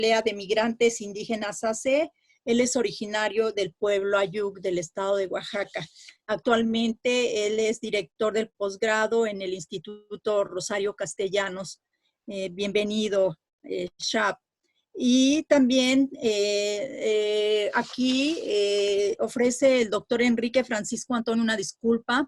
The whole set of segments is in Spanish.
de Migrantes Indígenas AC. Él es originario del pueblo Ayuk del estado de Oaxaca. Actualmente él es director del posgrado en el Instituto Rosario Castellanos. Bienvenido, Shab. Y también aquí ofrece el doctor Enrique Francisco Antonio una disculpa.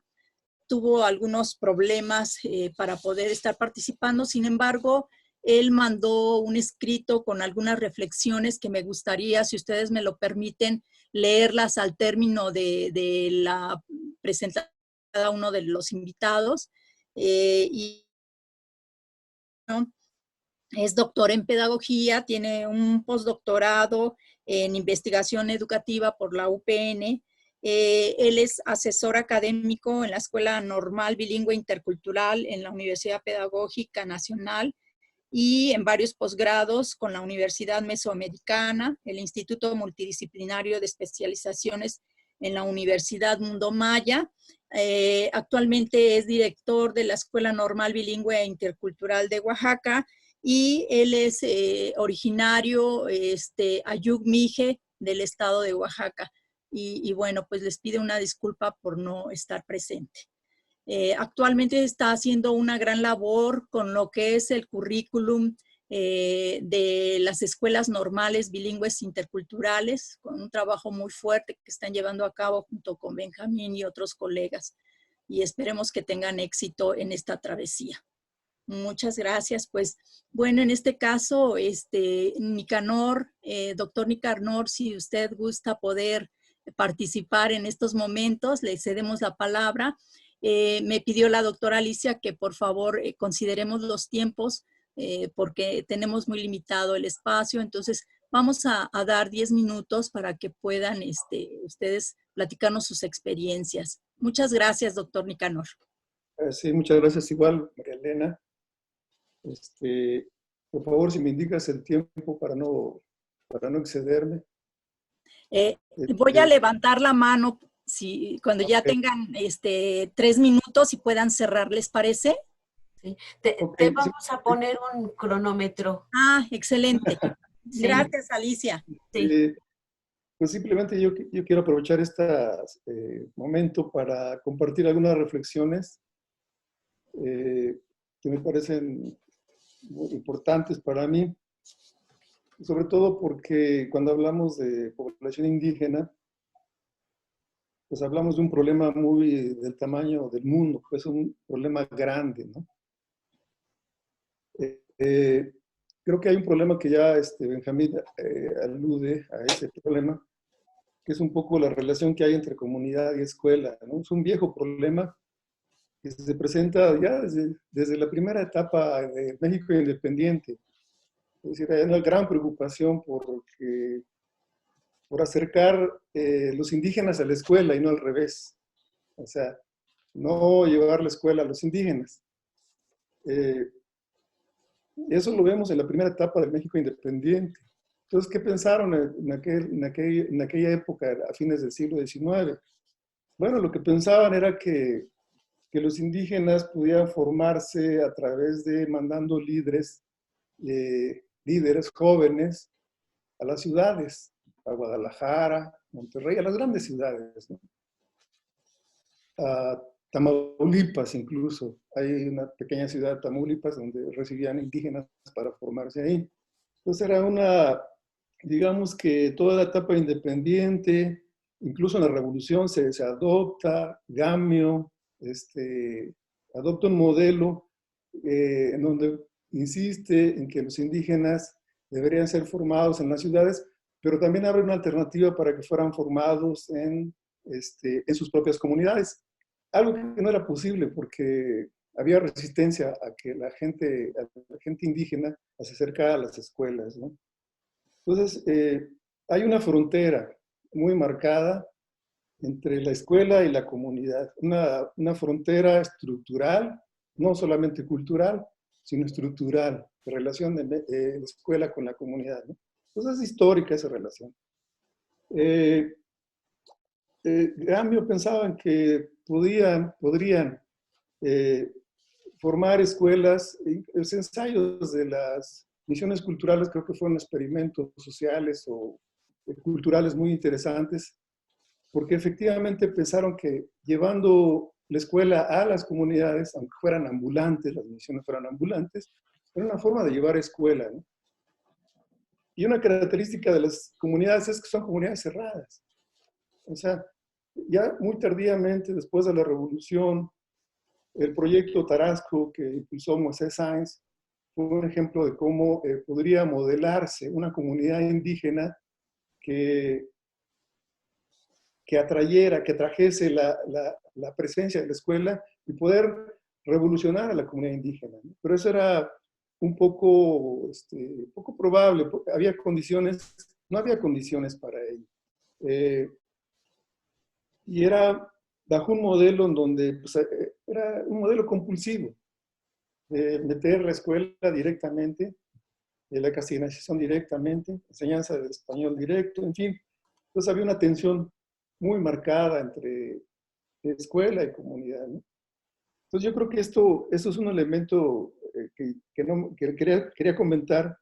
Tuvo algunos problemas para poder estar participando. Sin embargo, él mandó un escrito con algunas reflexiones que me gustaría, si ustedes me lo permiten, leerlas al término de la presentación de cada uno de los invitados. ¿No? Es doctor en pedagogía, tiene un postdoctorado en investigación educativa por la UPN. Él es asesor académico en la Escuela Normal Bilingüe Intercultural en la Universidad Pedagógica Nacional y en varios posgrados con la Universidad Mesoamericana, el Instituto Multidisciplinario de Especializaciones en la Universidad Mundo Maya. Actualmente es director de la Escuela Normal Bilingüe e Intercultural de Oaxaca y él es originario Ayuk Mije del estado de Oaxaca. Y bueno, pues les pido una disculpa por no estar presente. Actualmente está haciendo una gran labor con lo que es el currículum de las escuelas normales bilingües interculturales, con un trabajo muy fuerte que están llevando a cabo junto con Benjamín y otros colegas. Y esperemos que tengan éxito en esta travesía. Muchas gracias. Pues bueno, en este caso, Nicanor, doctor Nicanor, si usted gusta poder participar en estos momentos, le cedemos la palabra. Me pidió la doctora Alicia que por favor consideremos los tiempos porque tenemos muy limitado el espacio, entonces vamos a dar 10 minutos para que puedan ustedes platicarnos sus experiencias. Muchas gracias, doctor Nicanor. Sí, muchas gracias igual, María Elena. Por favor, si me indicas el tiempo para no excederme. Voy a levantar la mano cuando ya tengan 3 minutos y puedan cerrar, ¿les parece? Sí. Te vamos a poner un cronómetro. Ah, excelente. Sí. Gracias, Alicia. Sí. Pues simplemente yo quiero aprovechar este momento para compartir algunas reflexiones que me parecen muy importantes para mí, sobre todo porque cuando hablamos de población indígena, pues hablamos de un problema muy del tamaño del mundo, pues un problema grande, ¿no? Creo que hay un problema que ya Benjamín alude a ese problema, que es un poco la relación que hay entre comunidad y escuela, ¿no? Es un viejo problema que se presenta ya desde la primera etapa de México independiente. Es decir, hay una gran preocupación por acercar los indígenas a la escuela y no al revés. O sea, no llevar la escuela a los indígenas. Eso lo vemos en la primera etapa del México independiente. Entonces, ¿qué pensaron en aquella época, a fines del siglo XIX? Bueno, lo que pensaban era que los indígenas pudieran formarse a través de mandando líderes jóvenes a las ciudades, a Guadalajara, Monterrey, a las grandes ciudades, ¿no? A Tamaulipas incluso. Hay una pequeña ciudad de Tamaulipas donde recibían indígenas para formarse ahí. Entonces era digamos que toda la etapa independiente, incluso en la revolución se adopta, Gamio, adopta un modelo en donde insiste en que los indígenas deberían ser formados en las ciudades, pero también abre una alternativa para que fueran formados en sus propias comunidades. Algo que no era posible porque había resistencia a que la gente indígena se acercara a las escuelas, ¿no? Entonces, hay una frontera muy marcada entre la escuela y la comunidad. Una frontera estructural, no solamente cultural, sino estructural, de relación de la escuela con la comunidad, ¿no? Entonces es histórica esa relación. Gramsci pensaban que podrían formar escuelas, los ensayos de las misiones culturales creo que fueron experimentos sociales o culturales muy interesantes, porque efectivamente pensaron que llevando la escuela a las comunidades, aunque fueran ambulantes, las misiones fueran ambulantes, era una forma de llevar escuela, ¿no? Y una característica de las comunidades es que son comunidades cerradas. O sea, ya muy tardíamente, después de la revolución, el proyecto Tarasco que impulsó Moisés Sáenz fue un ejemplo de cómo podría modelarse una comunidad indígena que atrayera, que trajese la presencia de la escuela y poder revolucionar a la comunidad indígena, ¿no? Pero eso era un poco, poco probable, porque había condiciones, no había condiciones para ello. Y era bajo un modelo en donde pues, era un modelo compulsivo, de meter la escuela directamente, la castellanización directamente, enseñanza de español directo, en fin. Entonces había una tensión muy marcada entre escuela y comunidad, ¿no? Entonces yo creo que esto es un elemento que quería comentar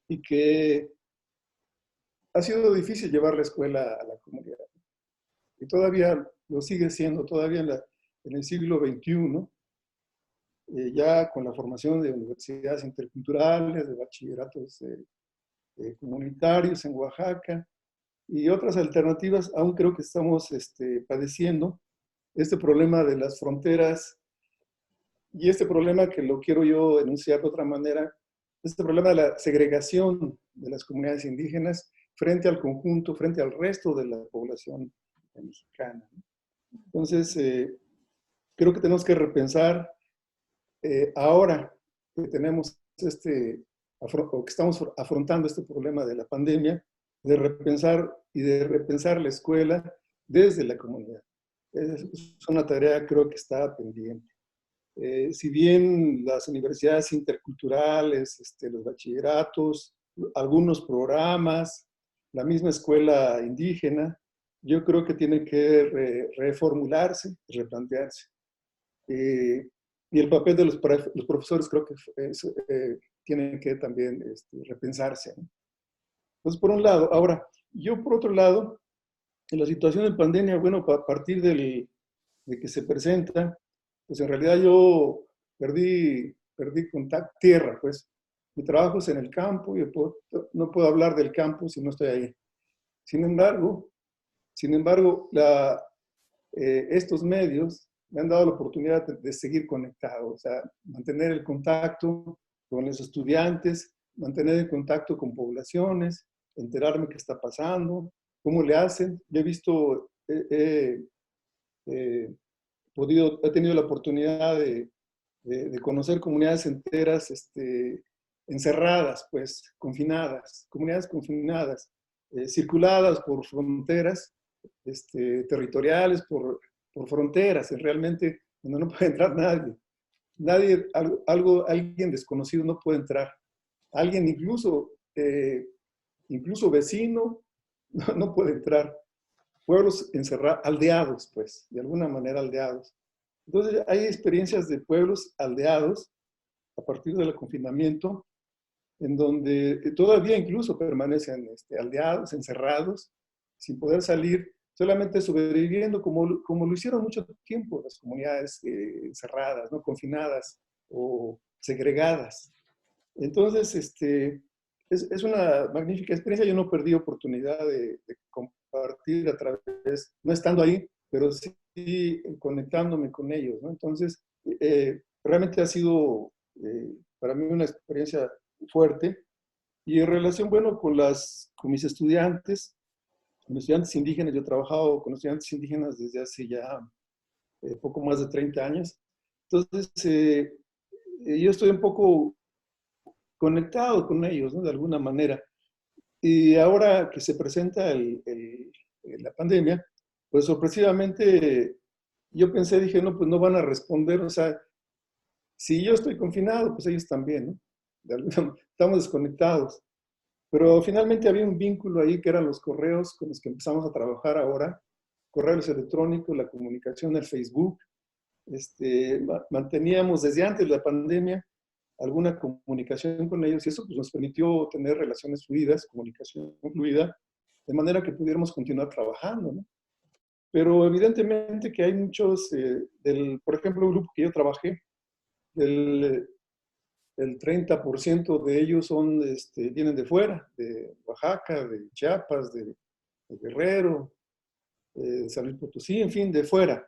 y que ha sido difícil llevar la escuela a la comunidad. Y todavía lo sigue siendo, todavía en el siglo XXI, ya con la formación de universidades interculturales, de bachilleratos comunitarios en Oaxaca y otras alternativas, aún creo que estamos padeciendo este problema de las fronteras y este problema que lo quiero yo enunciar de otra manera, este problema de la segregación de las comunidades indígenas frente al conjunto, frente al resto de la población mexicana. Entonces, creo que tenemos que repensar ahora que tenemos o que estamos afrontando este problema de la pandemia, de repensar la escuela desde la comunidad. Es una tarea creo que está pendiente. Si bien las universidades interculturales, los bachilleratos, algunos programas, la misma escuela indígena, yo creo que tiene que reformularse, replantearse. Y el papel de los profesores creo que tienen que también repensarse, ¿no? Entonces, por un lado. Ahora, yo por otro lado, en la situación de pandemia, bueno, a partir de que se presenta, pues en realidad yo perdí contacto, tierra, pues. Mi trabajo es en el campo y no puedo hablar del campo si no estoy ahí. Sin embargo, estos medios me han dado la oportunidad de seguir conectado, o sea, mantener el contacto con los estudiantes, mantener el contacto con poblaciones, enterarme qué está pasando, cómo le hacen. Yo he visto, he tenido la oportunidad de conocer comunidades enteras encerradas, pues, confinadas, comunidades confinadas, circuladas por fronteras territoriales, por fronteras, realmente donde no puede entrar nadie. Alguien desconocido no puede entrar. Alguien incluso vecino no puede entrar. Pueblos encerrados, aldeados, pues, de alguna manera aldeados. Entonces hay experiencias de pueblos aldeados a partir del confinamiento, en donde todavía incluso permanecen aldeados, encerrados, sin poder salir, solamente sobreviviendo como lo hicieron mucho tiempo las comunidades encerradas, ¿no? Confinadas o segregadas. Entonces, es una magnífica experiencia. Yo no perdí oportunidad de compartir a través, no estando ahí, pero sí conectándome con ellos, ¿no? Entonces, realmente ha sido para mí una experiencia fuerte. Y en relación, bueno, con mis estudiantes indígenas, yo he trabajado con estudiantes indígenas desde hace ya poco más de 30 años. Entonces, yo estoy un poco conectado con ellos, ¿no? De alguna manera. Y ahora que se presenta la pandemia, pues sorpresivamente yo dije, no, pues no van a responder, o sea, si yo estoy confinado, pues ellos también, ¿no? Estamos desconectados. Pero finalmente había un vínculo ahí que eran los correos con los que empezamos a trabajar ahora, correos electrónicos, la comunicación, el Facebook. Manteníamos desde antes de la pandemia alguna comunicación con ellos, y eso pues, nos permitió tener relaciones fluidas, comunicación fluida, de manera que pudiéramos continuar trabajando, ¿no? Pero evidentemente que hay muchos, por ejemplo, el grupo que yo trabajé, el 30% de ellos vienen de fuera, de Oaxaca, de Chiapas, de Guerrero, de San Luis Potosí, en fin, de fuera.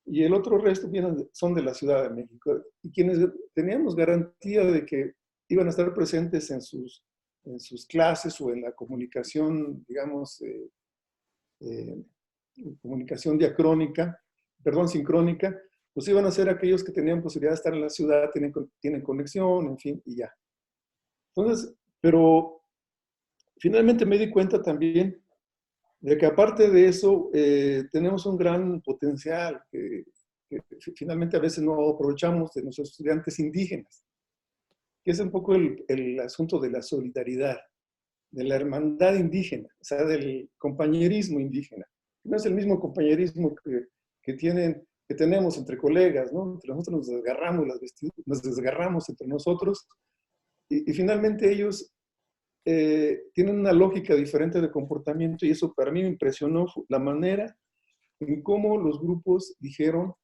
Y el otro resto son de la Ciudad de México. Y quienes teníamos garantía de que iban a estar presentes en sus clases o en la comunicación, digamos, comunicación sincrónica, pues iban a ser aquellos que tenían posibilidad de estar en la ciudad, tienen conexión, en fin, y ya. Entonces, pero finalmente me di cuenta también de que aparte de eso, tenemos un gran potencial que finalmente a veces no aprovechamos de nuestros estudiantes indígenas, que es un poco el asunto de la solidaridad, de la hermandad indígena, o sea, del compañerismo indígena. No es el mismo compañerismo que tenemos entre colegas, ¿no? Entre nosotros nos desgarramos nos desgarramos entre nosotros, y finalmente ellos tienen una lógica diferente de comportamiento, y eso para mí me impresionó la manera en cómo los grupos dijeron: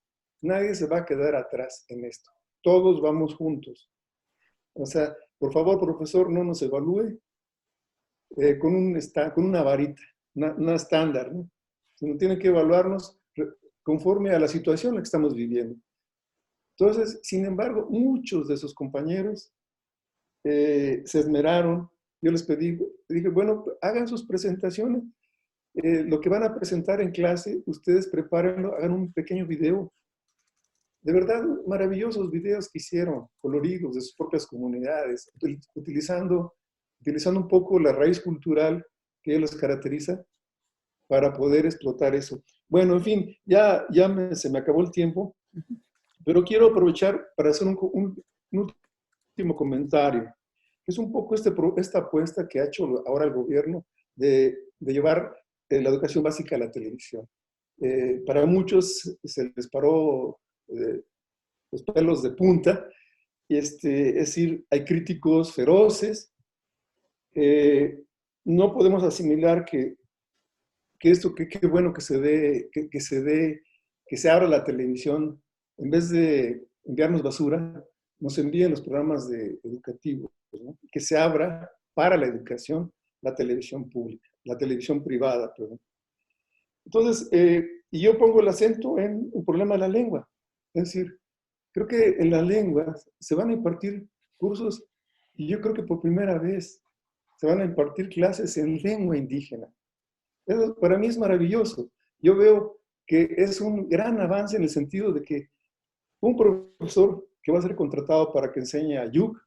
nadie se va a quedar atrás en esto, todos vamos juntos. O sea, por favor, profesor, no nos evalúe con una varita, una estándar, ¿no? Sino tiene que evaluarnos conforme a la situación en la que estamos viviendo. Entonces, sin embargo, muchos de sus compañeros se esmeraron. Yo les dije, bueno, hagan sus presentaciones. Lo que van a presentar en clase, ustedes prepárenlo, hagan un pequeño video. De verdad, maravillosos videos que hicieron, coloridos, de sus propias comunidades, utilizando un poco la raíz cultural que los caracteriza para poder explotar eso. Bueno, en fin, se me acabó el tiempo, pero quiero aprovechar para hacer un último comentario. Es un poco esta apuesta que ha hecho ahora el gobierno de llevar la educación básica a la televisión. Para muchos se les paró los pelos de punta, es decir, hay críticos feroces. No podemos asimilar que esto, qué bueno que se abra la televisión, en vez de enviarnos basura, nos envíen los programas educativos, ¿no? Que se abra para la educación la televisión pública, la televisión privada, perdón. Entonces, y yo pongo el acento en el problema de la lengua. Es decir, creo que en la lengua se van a impartir cursos, y yo creo que por primera vez se van a impartir clases en lengua indígena. Eso para mí es maravilloso. Yo veo que es un gran avance en el sentido de que un profesor que va a ser contratado para que enseñe a Ayuk,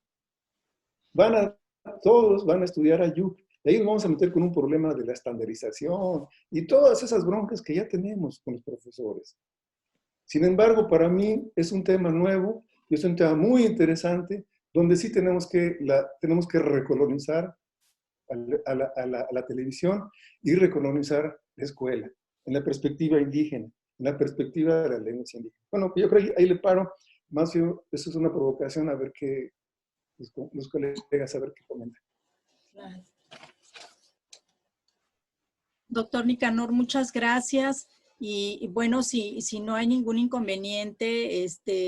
todos van a estudiar Ayuk. De ahí nos vamos a meter con un problema de la estandarización y todas esas broncas que ya tenemos con los profesores. Sin embargo, para mí es un tema nuevo y es un tema muy interesante, donde sí tenemos que recolonizar a la televisión y recolonizar la escuela en la perspectiva indígena, en la perspectiva de las lenguas indígenas. Bueno, yo creo que ahí le paro. Más eso es una provocación, a ver qué los colegas, a ver qué comentan. Claro. Doctor Nicanor, muchas gracias. Y bueno, si no hay ningún inconveniente,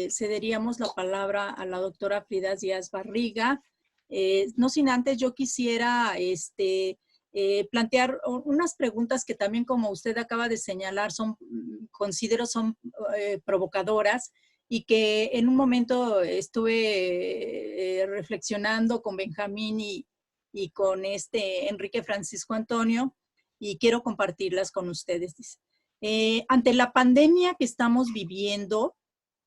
cederíamos la palabra a la doctora Frida Díaz Barriga. No sin antes, yo quisiera plantear unas preguntas que también, como usted acaba de señalar, considero son provocadoras, y que en un momento estuve reflexionando con Benjamín y con Enrique Francisco Antonio, y quiero compartirlas con ustedes. Ante la pandemia que estamos viviendo,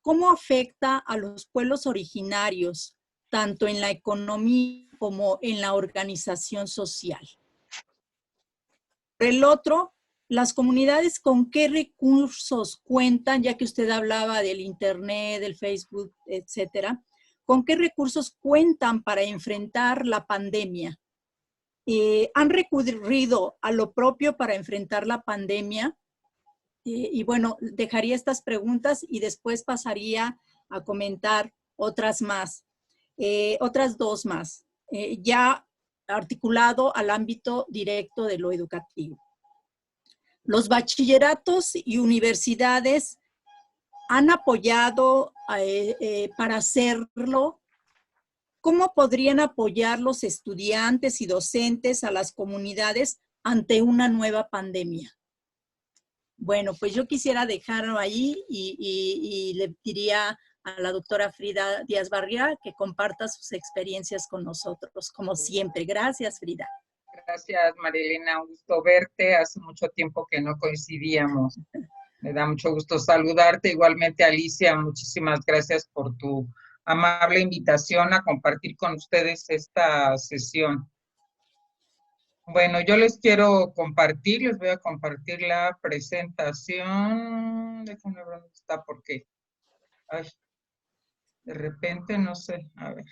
¿cómo afecta a los pueblos originarios, tanto en la economía como en la organización social? Por el otro, las comunidades, ¿con qué recursos cuentan? Ya que usted hablaba del Internet, del Facebook, etcétera. ¿Con qué recursos cuentan para enfrentar la pandemia? ¿Han recurrido a lo propio para enfrentar la pandemia? Y bueno, dejaría estas preguntas y después pasaría a comentar otras más. otras 2 más, ya articulado al ámbito directo de lo educativo. Los bachilleratos y universidades han apoyado para hacerlo. ¿Cómo podrían apoyar los estudiantes y docentes a las comunidades ante una nueva pandemia? Bueno, pues yo quisiera dejarlo ahí y le diría a la doctora Frida Díaz Barriga que comparta sus experiencias con nosotros, como siempre. Gracias, Frida. Gracias, Marilena. Un gusto verte. Hace mucho tiempo que no coincidíamos. Me da mucho gusto saludarte. Igualmente, Alicia, muchísimas gracias por tu amable invitación a compartir con ustedes esta sesión. Bueno, yo les quiero compartir, les voy a compartir la presentación. Déjenme ver dónde está, porque ay, de repente no sé. A ver.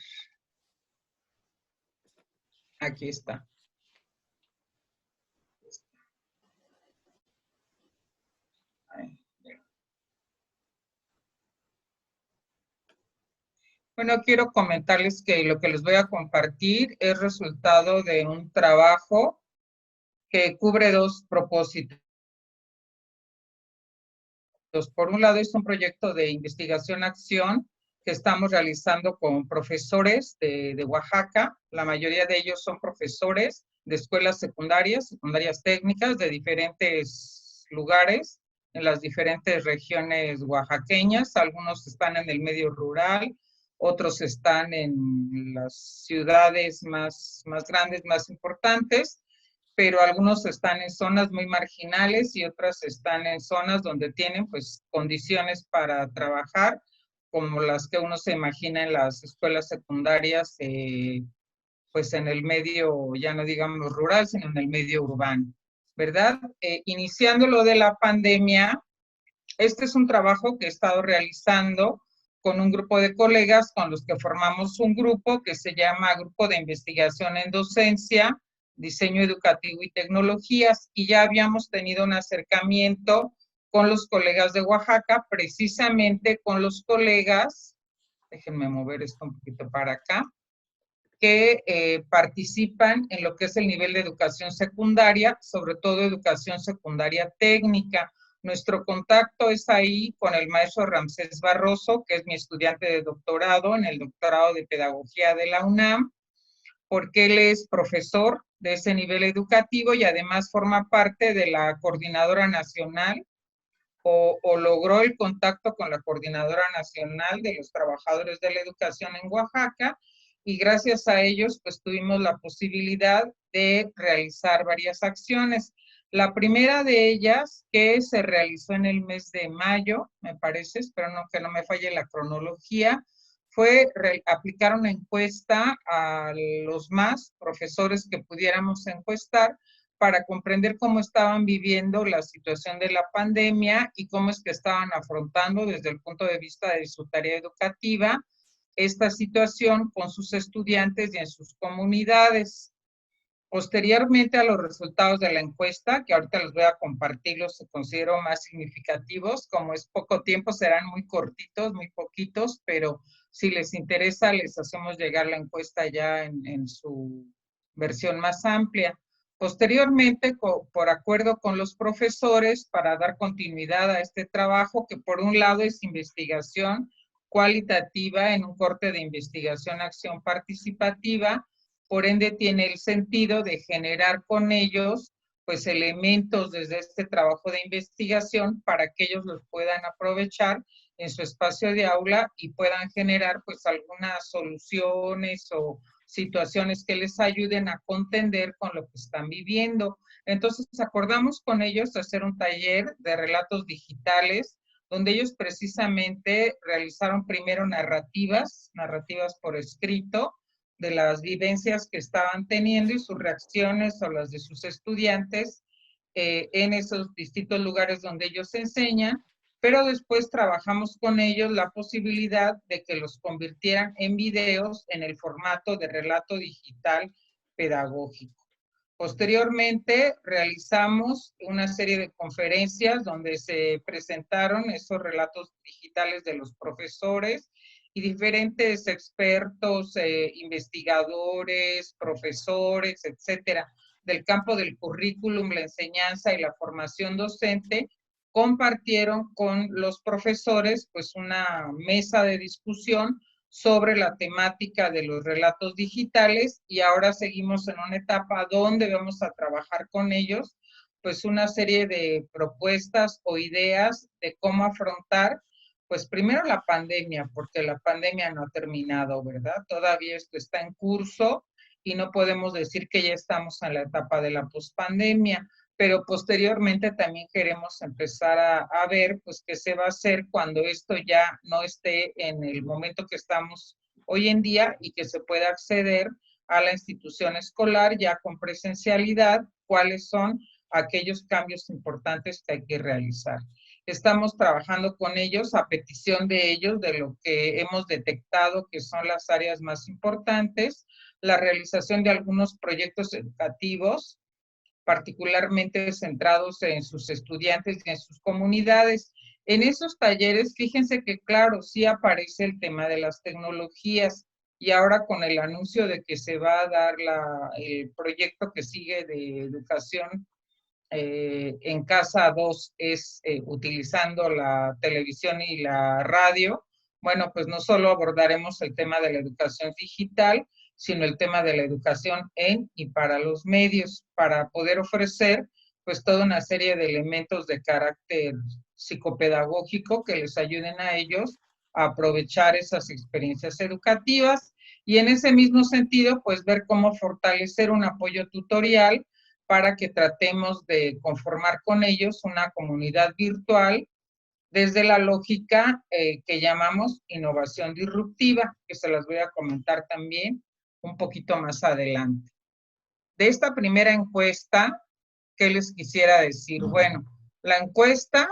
Aquí está. Ay. Bueno, quiero comentarles que lo que les voy a compartir es resultado de un trabajo que cubre 2 propósitos. Por un lado, es un proyecto de investigación-acción que estamos realizando con profesores de Oaxaca. La mayoría de ellos son profesores de escuelas secundarias, secundarias técnicas de diferentes lugares, en las diferentes regiones oaxaqueñas. Algunos están en el medio rural, otros están en las ciudades más grandes, más importantes, pero algunos están en zonas muy marginales y otras están en zonas donde tienen pues condiciones para trabajar, como las que uno se imagina en las escuelas secundarias, pues en el medio, ya no digamos rural, sino en el medio urbano, ¿verdad? Iniciando lo de la pandemia, este es un trabajo que he estado realizando con un grupo de colegas con los que formamos un grupo que se llama Grupo de Investigación en Docencia, Diseño Educativo y Tecnologías, y ya habíamos tenido un acercamiento con los colegas de Oaxaca, precisamente con los colegas, déjenme mover esto un poquito para acá, que participan en lo que es el nivel de educación secundaria, sobre todo educación secundaria técnica. Nuestro contacto es ahí con el maestro Ramsés Barroso, que es mi estudiante de doctorado en el doctorado de Pedagogía de la UNAM, porque él es profesor de ese nivel educativo y además forma parte de la coordinadora nacional o logró el contacto con la coordinadora nacional de los trabajadores de la educación en Oaxaca, y gracias a ellos pues tuvimos la posibilidad de realizar varias acciones. La primera de ellas, que se realizó en el mes de mayo, me parece, espero que no me falle la cronología, fue aplicar una encuesta a los más profesores que pudiéramos encuestar para comprender cómo estaban viviendo la situación de la pandemia y cómo es que estaban afrontando desde el punto de vista de su tarea educativa esta situación con sus estudiantes y en sus comunidades. Posteriormente a los resultados de la encuesta, que ahorita les voy a compartir, los considero más significativos, como es poco tiempo, serán muy cortitos, muy poquitos, pero si les interesa, les hacemos llegar la encuesta ya en su versión más amplia. Posteriormente, por acuerdo con los profesores, para dar continuidad a este trabajo, que por un lado es investigación cualitativa en un corte de investigación-acción participativa, por ende tiene el sentido de generar con ellos pues elementos desde este trabajo de investigación para que ellos los puedan aprovechar en su espacio de aula y puedan generar pues algunas soluciones o situaciones que les ayuden a contender con lo que están viviendo. Entonces acordamos con ellos hacer un taller de relatos digitales, donde ellos precisamente realizaron primero narrativas por escrito, de las vivencias que estaban teniendo y sus reacciones o las de sus estudiantes en esos distintos lugares donde ellos enseñan, pero después trabajamos con ellos la posibilidad de que los convirtieran en videos en el formato de relato digital pedagógico. Posteriormente realizamos una serie de conferencias donde se presentaron esos relatos digitales de los profesores y diferentes expertos, investigadores, profesores, etcétera, del campo del currículum, la enseñanza y la formación docente, compartieron con los profesores pues una mesa de discusión sobre la temática de los relatos digitales, y ahora seguimos en una etapa donde vamos a trabajar con ellos pues una serie de propuestas o ideas de cómo afrontar pues primero la pandemia, porque la pandemia no ha terminado, ¿verdad? Todavía esto está en curso y no podemos decir que ya estamos en la etapa de la pospandemia, pero posteriormente también queremos empezar a ver pues qué se va a hacer cuando esto ya no esté en el momento que estamos hoy en día y que se pueda acceder a la institución escolar ya con presencialidad, cuáles son aquellos cambios importantes que hay que realizar. Estamos trabajando con ellos a petición de ellos, de lo que hemos detectado que son las áreas más importantes, la realización de algunos proyectos educativos, particularmente centrados en sus estudiantes y en sus comunidades. En esos talleres, fíjense que claro, sí aparece el tema de las tecnologías, y ahora con el anuncio de que se va a dar el proyecto que sigue de educación en casa 2 es utilizando la televisión y la radio, bueno, pues no solo abordaremos el tema de la educación digital, sino el tema de la educación en y para los medios, para poder ofrecer pues toda una serie de elementos de carácter psicopedagógico que les ayuden a ellos a aprovechar esas experiencias educativas, y en ese mismo sentido pues ver cómo fortalecer un apoyo tutorial para que tratemos de conformar con ellos una comunidad virtual desde la lógica que llamamos innovación disruptiva, que se las voy a comentar también un poquito más adelante. De esta primera encuesta, ¿qué les quisiera decir? Bueno, la encuesta,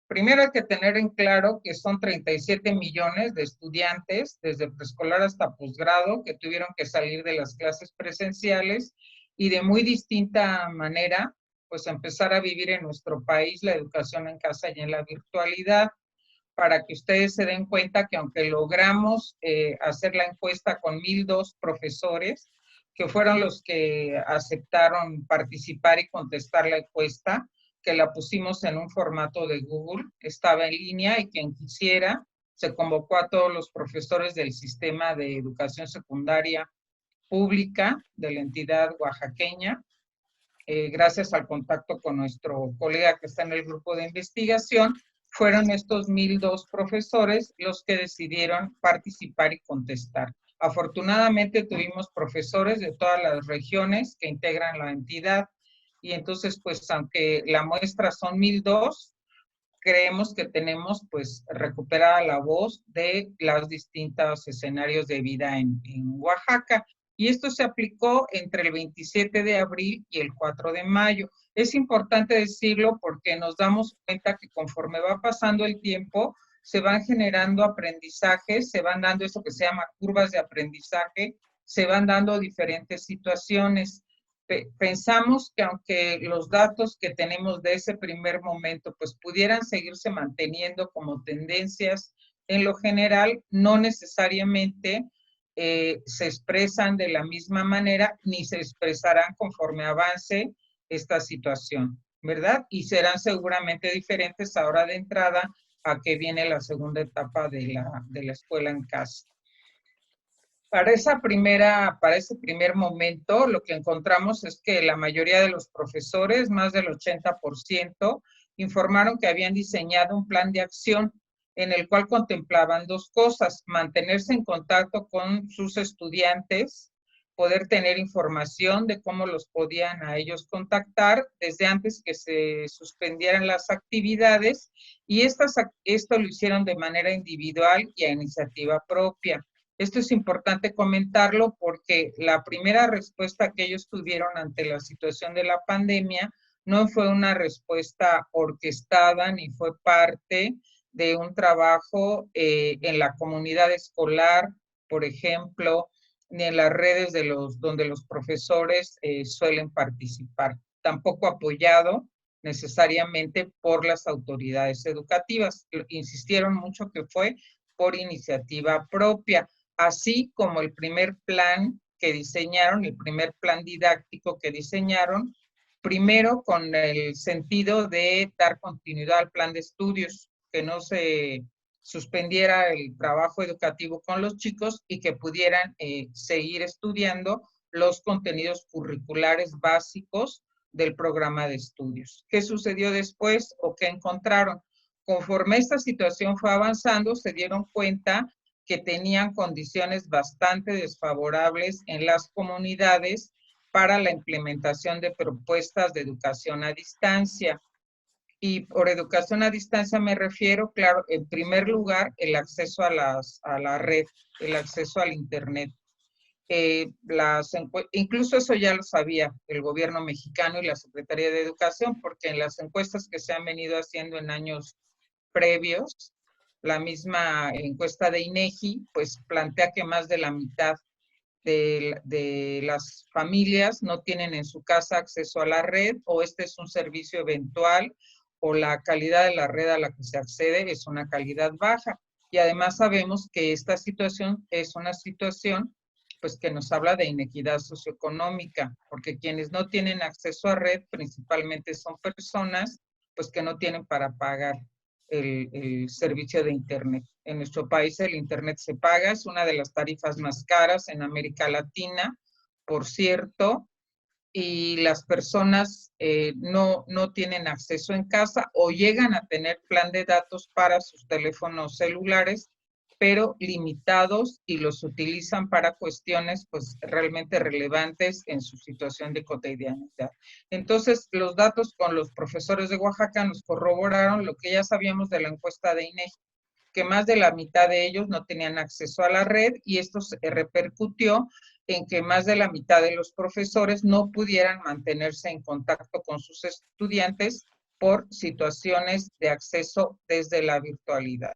primero hay que tener en claro que son 37 millones de estudiantes, desde preescolar hasta posgrado, que tuvieron que salir de las clases presenciales y de muy distinta manera, pues empezar a vivir en nuestro país la educación en casa y en la virtualidad, para que ustedes se den cuenta que aunque logramos hacer la encuesta con 1,002 profesores, que fueron los que aceptaron participar y contestar la encuesta, que la pusimos en un formato de Google, estaba en línea y quien quisiera, se convocó a todos los profesores del sistema de educación secundaria pública de la entidad oaxaqueña, gracias al contacto con nuestro colega que está en el grupo de investigación, fueron estos 1,002 profesores los que decidieron participar y contestar. Afortunadamente tuvimos profesores de todas las regiones que integran la entidad, y entonces pues aunque la muestra son 1,002, creemos que tenemos pues recuperada la voz de los distintos escenarios de vida en Oaxaca. Y esto se aplicó entre el 27 de abril y el 4 de mayo. Es importante decirlo porque nos damos cuenta que conforme va pasando el tiempo, se van generando aprendizajes, se van dando eso que se llama curvas de aprendizaje, se van dando diferentes situaciones. Pensamos que aunque los datos que tenemos de ese primer momento pues pudieran seguirse manteniendo como tendencias en lo general, no necesariamente se expresan de la misma manera ni se expresarán conforme avance esta situación, ¿verdad? Y serán seguramente diferentes ahora de entrada a que viene la segunda etapa de la escuela en casa. Para ese primer momento, lo que encontramos es que la mayoría de los profesores, más del 80%, informaron que habían diseñado un plan de acción en el cual contemplaban dos cosas: mantenerse en contacto con sus estudiantes, poder tener información de cómo los podían a ellos contactar desde antes que se suspendieran las actividades, y esto lo hicieron de manera individual y a iniciativa propia. Esto es importante comentarlo porque la primera respuesta que ellos tuvieron ante la situación de la pandemia no fue una respuesta orquestada ni fue parte de un trabajo en la comunidad escolar, por ejemplo, ni en las redes donde los profesores suelen participar. Tampoco apoyado necesariamente por las autoridades educativas. Insistieron mucho que fue por iniciativa propia, así como el primer plan que diseñaron, el primer plan didáctico que diseñaron, primero con el sentido de dar continuidad al plan de estudios, que no se suspendiera el trabajo educativo con los chicos y que pudieran seguir estudiando los contenidos curriculares básicos del programa de estudios. ¿Qué sucedió después o qué encontraron? Conforme esta situación fue avanzando, se dieron cuenta que tenían condiciones bastante desfavorables en las comunidades para la implementación de propuestas de educación a distancia. Y por educación a distancia me refiero, claro, en primer lugar, el acceso a la red, el acceso al Internet. Incluso eso ya lo sabía el gobierno mexicano y la Secretaría de Educación, porque en las encuestas que se han venido haciendo en años previos, la misma encuesta de INEGI, pues plantea que más de la mitad de las familias no tienen en su casa acceso a la red, o este es un servicio eventual, o la calidad de la red a la que se accede es una calidad baja. Y además sabemos que esta situación es una situación pues que nos habla de inequidad socioeconómica, porque quienes no tienen acceso a red principalmente son personas pues que no tienen para pagar el servicio de Internet. En nuestro país el Internet se paga, es una de las tarifas más caras en América Latina, por cierto, y las personas no tienen acceso en casa o llegan a tener plan de datos para sus teléfonos celulares, pero limitados, y los utilizan para cuestiones pues realmente relevantes en su situación de cotidianidad. Entonces, los datos con los profesores de Oaxaca nos corroboraron lo que ya sabíamos de la encuesta de INEGI, que más de la mitad de ellos no tenían acceso a la red, y esto se repercutió en que más de la mitad de los profesores no pudieran mantenerse en contacto con sus estudiantes por situaciones de acceso desde la virtualidad.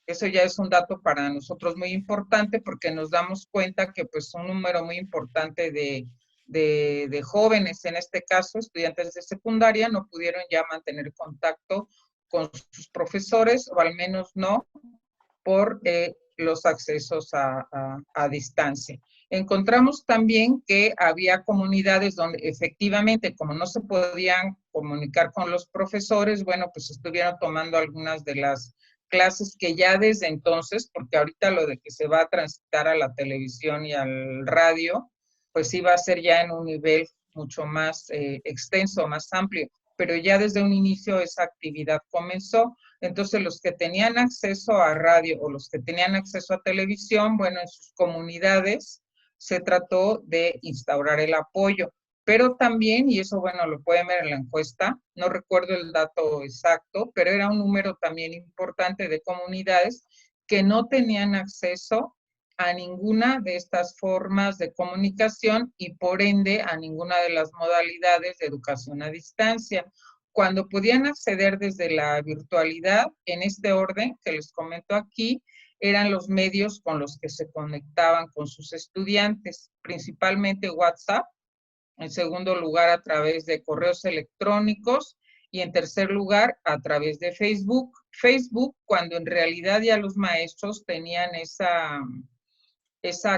Eso ya es un dato para nosotros muy importante, porque nos damos cuenta que pues un número muy importante de jóvenes, en este caso estudiantes de secundaria, no pudieron ya mantener contacto con sus profesores, o al menos no por los accesos a distancia. Encontramos también que había comunidades donde efectivamente, como no se podían comunicar con los profesores, bueno, pues estuvieron tomando algunas de las clases que ya desde entonces, porque ahorita lo de que se va a transitar a la televisión y al radio, pues iba a ser ya en un nivel mucho más extenso, más amplio, pero ya desde un inicio esa actividad comenzó. Entonces, los que tenían acceso a radio o los que tenían acceso a televisión, bueno, en sus comunidades se trató de instaurar el apoyo. Pero también, y eso, bueno, lo pueden ver en la encuesta, no recuerdo el dato exacto, pero era un número también importante de comunidades que no tenían acceso a ninguna de estas formas de comunicación y por ende a ninguna de las modalidades de educación a distancia. Cuando podían acceder desde la virtualidad, en este orden que les comento aquí, eran los medios con los que se conectaban con sus estudiantes, principalmente WhatsApp, en segundo lugar a través de correos electrónicos y en tercer lugar a través de Facebook. Facebook, cuando en realidad ya los maestros tenían esa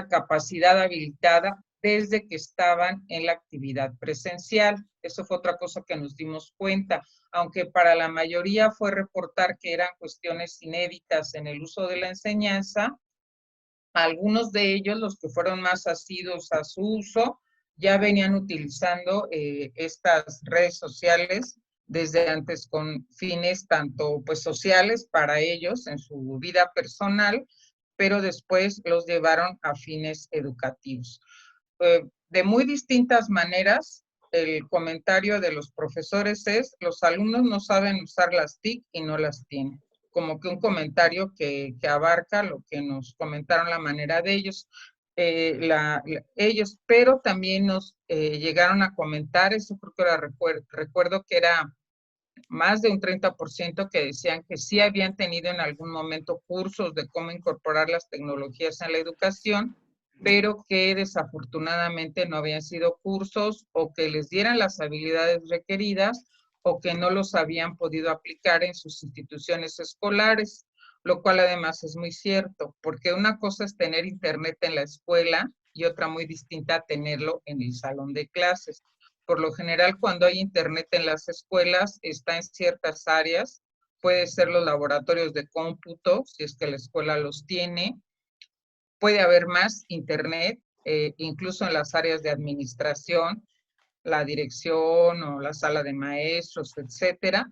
capacidad habilitada desde que estaban en la actividad presencial. Eso fue otra cosa que nos dimos cuenta, aunque para la mayoría fue reportar que eran cuestiones inéditas en el uso de la enseñanza. Algunos de ellos, los que fueron más asiduos a su uso, ya venían utilizando estas redes sociales desde antes con fines tanto pues sociales para ellos en su vida personal, pero después los llevaron a fines educativos. De muy distintas maneras, el comentario de los profesores es: los alumnos no saben usar las TIC y no las tienen. Como que un comentario que abarca lo que nos comentaron la manera de ellos. Ellos, pero también nos llegaron a comentar, eso creo que era recuerdo que era más de un 30% que decían que sí habían tenido en algún momento cursos de cómo incorporar las tecnologías en la educación, pero que desafortunadamente no habían sido cursos o que les dieran las habilidades requeridas o que no los habían podido aplicar en sus instituciones escolares. lo cual además es muy cierto, porque una cosa es tener internet en la escuela y otra muy distinta tenerlo en el salón de clases. Por lo general, cuando hay internet en las escuelas, está en ciertas áreas, puede ser los laboratorios de cómputo, si es que la escuela los tiene, puede haber más internet, incluso en las áreas de administración, la dirección o la sala de maestros, etcétera,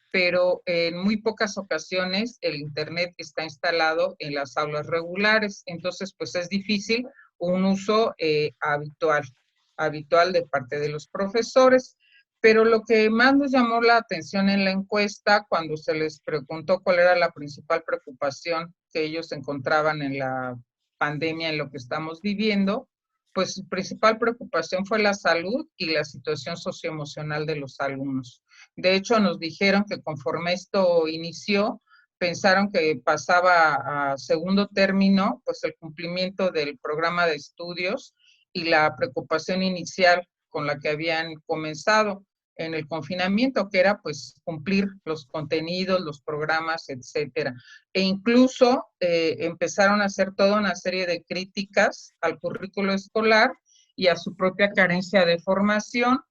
pero en muy pocas ocasiones el internet está instalado en las aulas regulares, entonces pues es difícil un uso habitual de parte de los profesores. Pero lo que más nos llamó la atención en la encuesta, cuando se les preguntó cuál era la principal preocupación que ellos encontraban en la pandemia, en lo que estamos viviendo, pues su principal preocupación fue la salud y la situación socioemocional de los alumnos. De hecho, nos dijeron que conforme esto inició, pensaron que pasaba a segundo término, pues el cumplimiento del programa de estudios y la preocupación inicial con la que habían comenzado en el confinamiento, que era pues cumplir los contenidos, los programas, etcétera. E incluso empezaron a hacer toda una serie de críticas al currículo escolar y a su propia carencia de formación,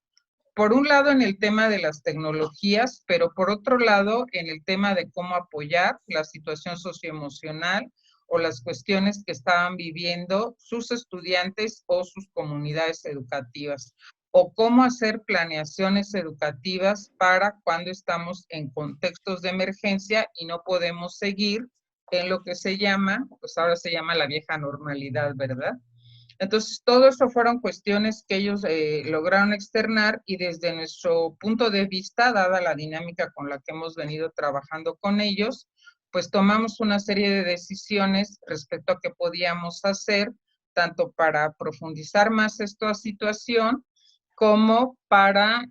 por un lado en el tema de las tecnologías, pero por otro lado en el tema de cómo apoyar la situación socioemocional o las cuestiones que estaban viviendo sus estudiantes o sus comunidades educativas, o cómo hacer planeaciones educativas para cuando estamos en contextos de emergencia y no podemos seguir en lo que se llama, pues ahora se llama la vieja normalidad, ¿verdad? Entonces, todo eso fueron cuestiones que ellos lograron externar y desde nuestro punto de vista, dada la dinámica con la que hemos venido trabajando con ellos, pues tomamos una serie de decisiones respecto a qué podíamos hacer, tanto para profundizar más esta situación, como para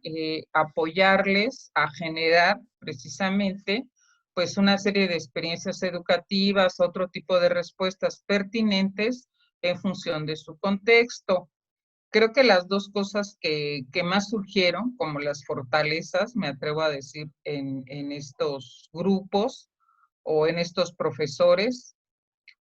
apoyarles a generar precisamente pues una serie de experiencias educativas, otro tipo de respuestas pertinentes en función de su contexto. Creo que las dos cosas que más surgieron, como las fortalezas, me atrevo a decir, en estos grupos o en estos profesores,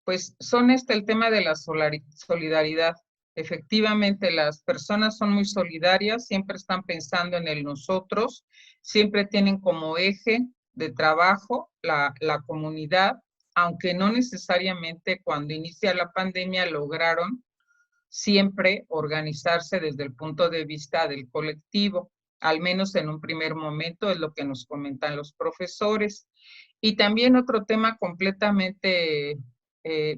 pues son el tema de la solidaridad. Efectivamente, las personas son muy solidarias, siempre están pensando en el nosotros, siempre tienen como eje de trabajo la comunidad, aunque no necesariamente cuando inicia la pandemia lograron siempre organizarse desde el punto de vista del colectivo, al menos en un primer momento es lo que nos comentan los profesores. Y también otro tema completamente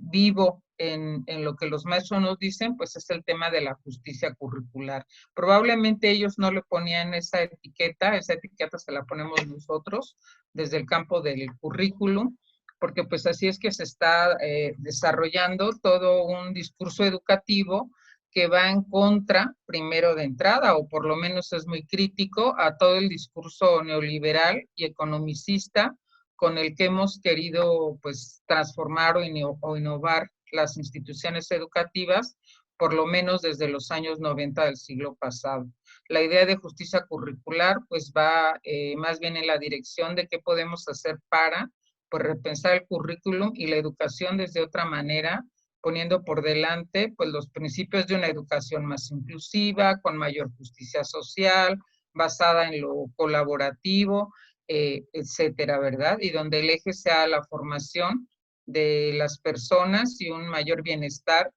vivo en lo que los maestros nos dicen, pues es el tema de la justicia curricular. Probablemente ellos no le ponían esa etiqueta se la ponemos nosotros desde el campo del currículum, porque pues así es que se está desarrollando todo un discurso educativo que va en contra, primero de entrada, o por lo menos es muy crítico a todo el discurso neoliberal y economicista con el que hemos querido pues transformar o innovar las instituciones educativas, por lo menos desde los años 90 del siglo pasado. La idea de justicia curricular pues va más bien en la dirección de qué podemos hacer para pues repensar el currículum y la educación desde otra manera, poniendo por delante pues los principios de una educación más inclusiva, con mayor justicia social, basada en lo colaborativo, etcétera, ¿verdad? Y donde el eje sea la formación de las personas y un mayor bienestar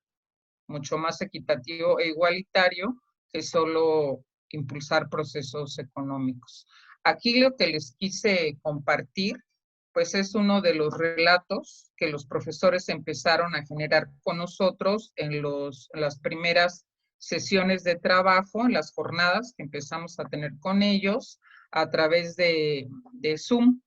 mucho más equitativo e igualitario que solo impulsar procesos económicos. Aquí lo que les quise compartir pues es uno de los relatos que los profesores empezaron a generar con nosotros en las primeras sesiones de trabajo, en las jornadas que empezamos a tener con ellos a través de Zoom,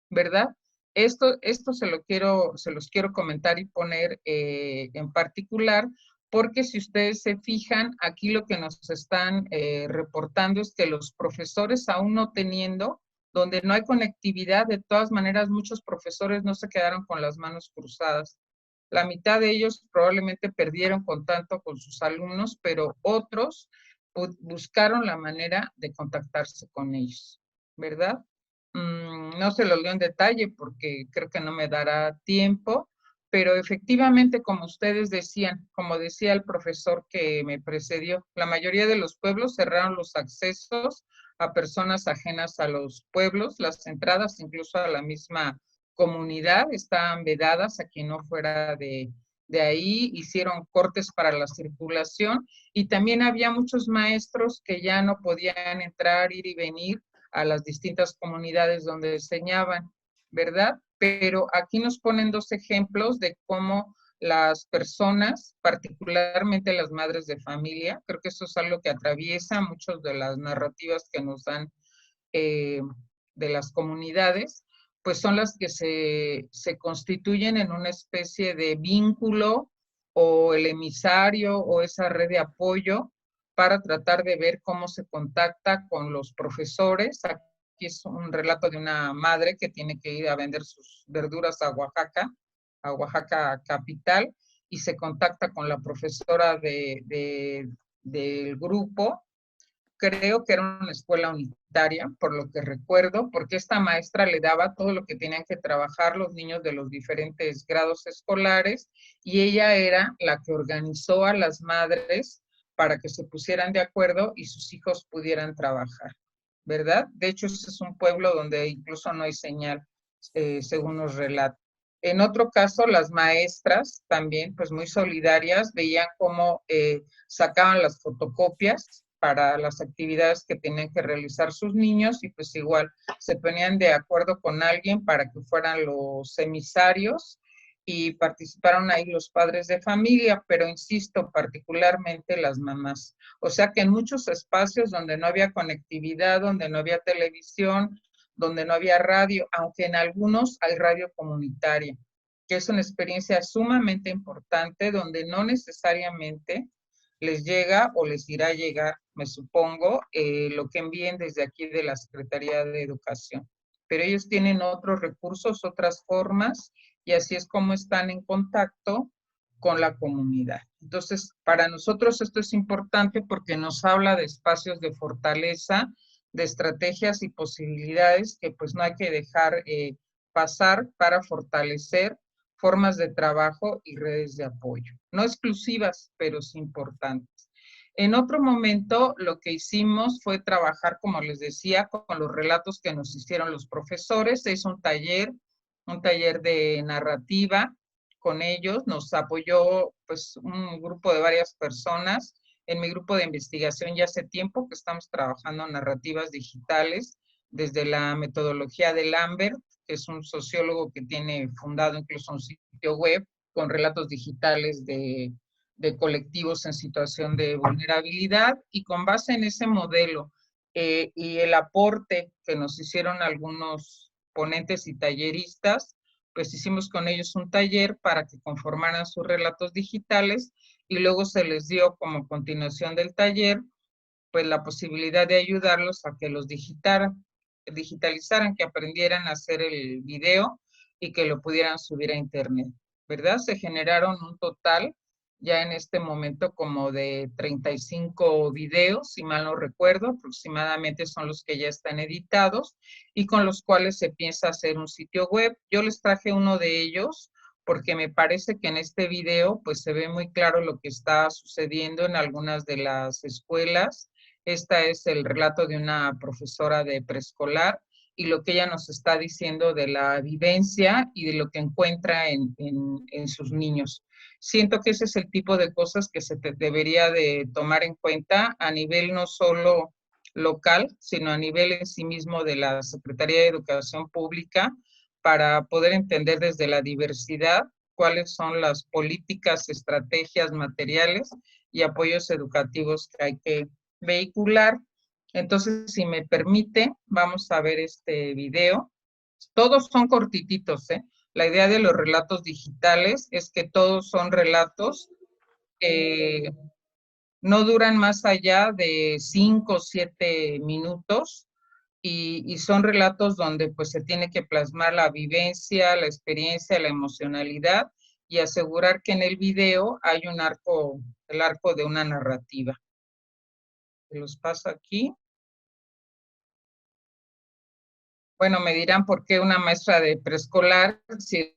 ¿verdad? Esto se los quiero comentar y poner en particular, porque si ustedes se fijan, aquí lo que nos están reportando es que los profesores aún no teniendo, donde no hay conectividad, de todas maneras muchos profesores no se quedaron con las manos cruzadas. La mitad de ellos probablemente perdieron contacto con sus alumnos, pero otros buscaron la manera de contactarse con ellos, ¿verdad? No se lo leo en detalle porque creo que no me dará tiempo, pero efectivamente, como ustedes decían, como decía el profesor que me precedió, la mayoría de los pueblos cerraron los accesos a personas ajenas a los pueblos, las entradas incluso a la misma comunidad estaban vedadas a quien no fuera de ahí, hicieron cortes para la circulación y también había muchos maestros que ya no podían entrar, ir y venir a las distintas comunidades donde enseñaban, ¿verdad? Pero aquí nos ponen dos ejemplos de cómo las personas, particularmente las madres de familia, creo que eso es algo que atraviesa muchas de las narrativas que nos dan de las comunidades, pues son las que se constituyen en una especie de vínculo o el emisario o esa red de apoyo para tratar de ver cómo se contacta con los profesores. Aquí es un relato de una madre que tiene que ir a vender sus verduras a Oaxaca capital, y se contacta con la profesora del grupo. Creo que era una escuela unitaria, por lo que recuerdo, porque esta maestra le daba todo lo que tenían que trabajar los niños de los diferentes grados escolares, y ella era la que organizó a las madres para que se pusieran de acuerdo y sus hijos pudieran trabajar, ¿verdad? De hecho, ese es un pueblo donde incluso no hay señal, según nos relata. En otro caso, las maestras también, pues muy solidarias, veían cómo sacaban las fotocopias para las actividades que tenían que realizar sus niños, y pues igual se ponían de acuerdo con alguien para que fueran los emisarios y participaron ahí los padres de familia, pero insisto, particularmente las mamás. O sea que en muchos espacios donde no había conectividad, donde no había televisión, donde no había radio, aunque en algunos hay radio comunitaria, que es una experiencia sumamente importante, donde no necesariamente les llega o les irá a llegar, me supongo, lo que envíen desde aquí de la Secretaría de Educación. Pero ellos tienen otros recursos, otras formas, y así es como están en contacto con la comunidad. Entonces, para nosotros esto es importante porque nos habla de espacios de fortaleza, de estrategias y posibilidades que pues no hay que dejar pasar para fortalecer formas de trabajo y redes de apoyo. No exclusivas, pero sí importantes. En otro momento, lo que hicimos fue trabajar, como les decía, con los relatos que nos hicieron los profesores. Se hizo un taller de narrativa con ellos. Nos apoyó pues un grupo de varias personas. En mi grupo de investigación ya hace tiempo que estamos trabajando en narrativas digitales desde la metodología de Lambert, que es un sociólogo que tiene fundado incluso un sitio web con relatos digitales de colectivos en situación de vulnerabilidad, y con base en ese modelo y el aporte que nos hicieron algunos ponentes y talleristas, pues hicimos con ellos un taller para que conformaran sus relatos digitales, y luego se les dio como continuación del taller pues la posibilidad de ayudarlos a que los digitalizaran, que aprendieran a hacer el video y que lo pudieran subir a internet, ¿verdad? Se generaron un total ya en este momento como de 35 videos, si mal no recuerdo, aproximadamente son los que ya están editados y con los cuales se piensa hacer un sitio web. Yo les traje uno de ellos porque me parece que en este video pues se ve muy claro lo que está sucediendo en algunas de las escuelas. Esta es el relato de una profesora de preescolar y lo que ella nos está diciendo de la vivencia y de lo que encuentra en sus niños. Siento que ese es el tipo de cosas que se debería de tomar en cuenta a nivel no solo local, sino a nivel en sí mismo de la Secretaría de Educación Pública, para poder entender desde la diversidad cuáles son las políticas, estrategias, materiales y apoyos educativos que hay que vehicular. Entonces, si me permite, vamos a ver este video. Todos son cortititos, ¿eh? La idea de los relatos digitales es que todos son relatos que no duran más allá de 5 o 7 minutos, y son relatos donde pues se tiene que plasmar la vivencia, la experiencia, la emocionalidad, y asegurar que en el video hay un arco, el arco de una narrativa. Se los paso aquí. bueno, me dirán por qué una maestra de preescolar, si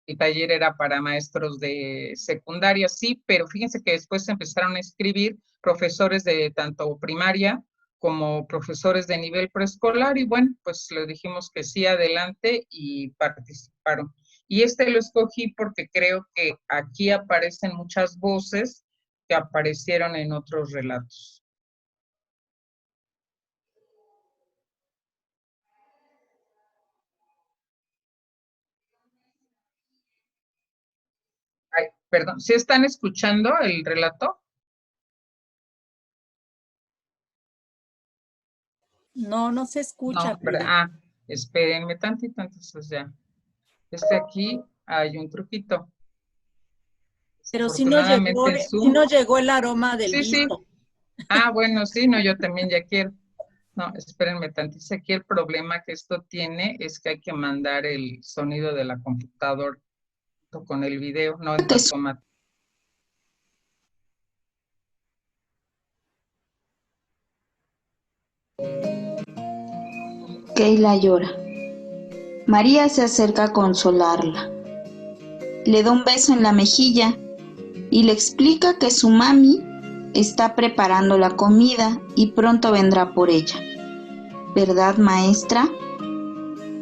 el taller era para maestros de secundaria, sí, pero fíjense que después empezaron a escribir profesores de tanto primaria como profesores de nivel preescolar y bueno, pues le dijimos que sí, adelante y participaron. Y lo escogí porque creo que aquí aparecen muchas voces que aparecieron en otros relatos. Ay, perdón, ¿sí están escuchando el relato? No, no se escucha. No, pero, espérenme tantito, entonces ya. Aquí hay un truquito. Pero sí nos llegó el aroma del guiso. Sí. Bueno, sí, no, yo también ya quiero. No, espérenme tantito. Aquí el problema que esto tiene es que hay que mandar el sonido de la computadora con el video, no en automático. Keila llora. María se acerca a consolarla. Le da un beso en la mejilla y le explica que su mami está preparando la comida y pronto vendrá por ella. ¿Verdad, maestra?,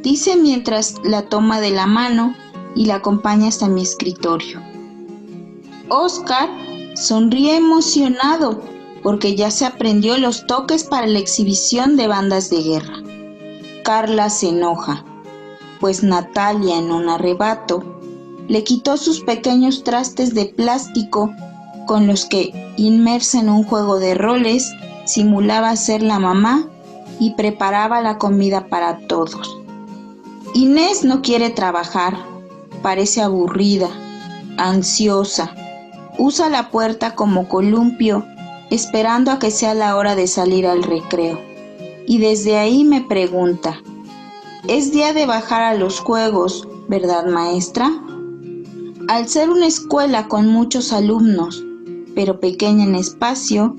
dice mientras la toma de la mano y la acompaña hasta mi escritorio. Oscar sonríe emocionado porque ya se aprendió los toques para la exhibición de bandas de guerra. Carla se enoja, pues Natalia en un arrebato le quitó sus pequeños trastes de plástico con los que, inmersa en un juego de roles, simulaba ser la mamá y preparaba la comida para todos. Inés no quiere trabajar, parece aburrida, ansiosa, usa la puerta como columpio, esperando a que sea la hora de salir al recreo. Y desde ahí me pregunta, ¿es día de bajar a los juegos, verdad, maestra? Al ser una escuela con muchos alumnos, pero pequeña en espacio,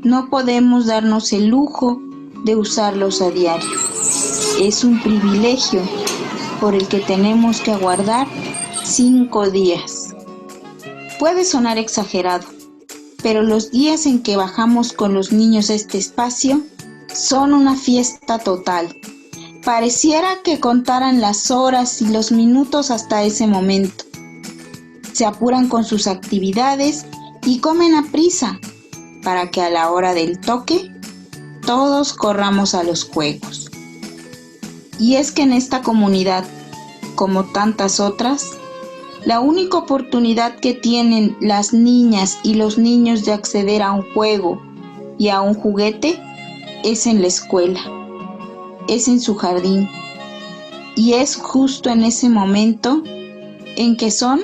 no podemos darnos el lujo de usarlos a diario. Es un privilegio por el que tenemos que aguardar 5 días. Puede sonar exagerado, pero los días en que bajamos con los niños a este espacio son una fiesta total. Pareciera que contaran las horas y los minutos hasta ese momento. Se apuran con sus actividades y comen a prisa para que a la hora del toque todos corramos a los juegos. Y es que en esta comunidad, como tantas otras, la única oportunidad que tienen las niñas y los niños de acceder a un juego y a un juguete es en la escuela, es en su jardín, y es justo en ese momento en que son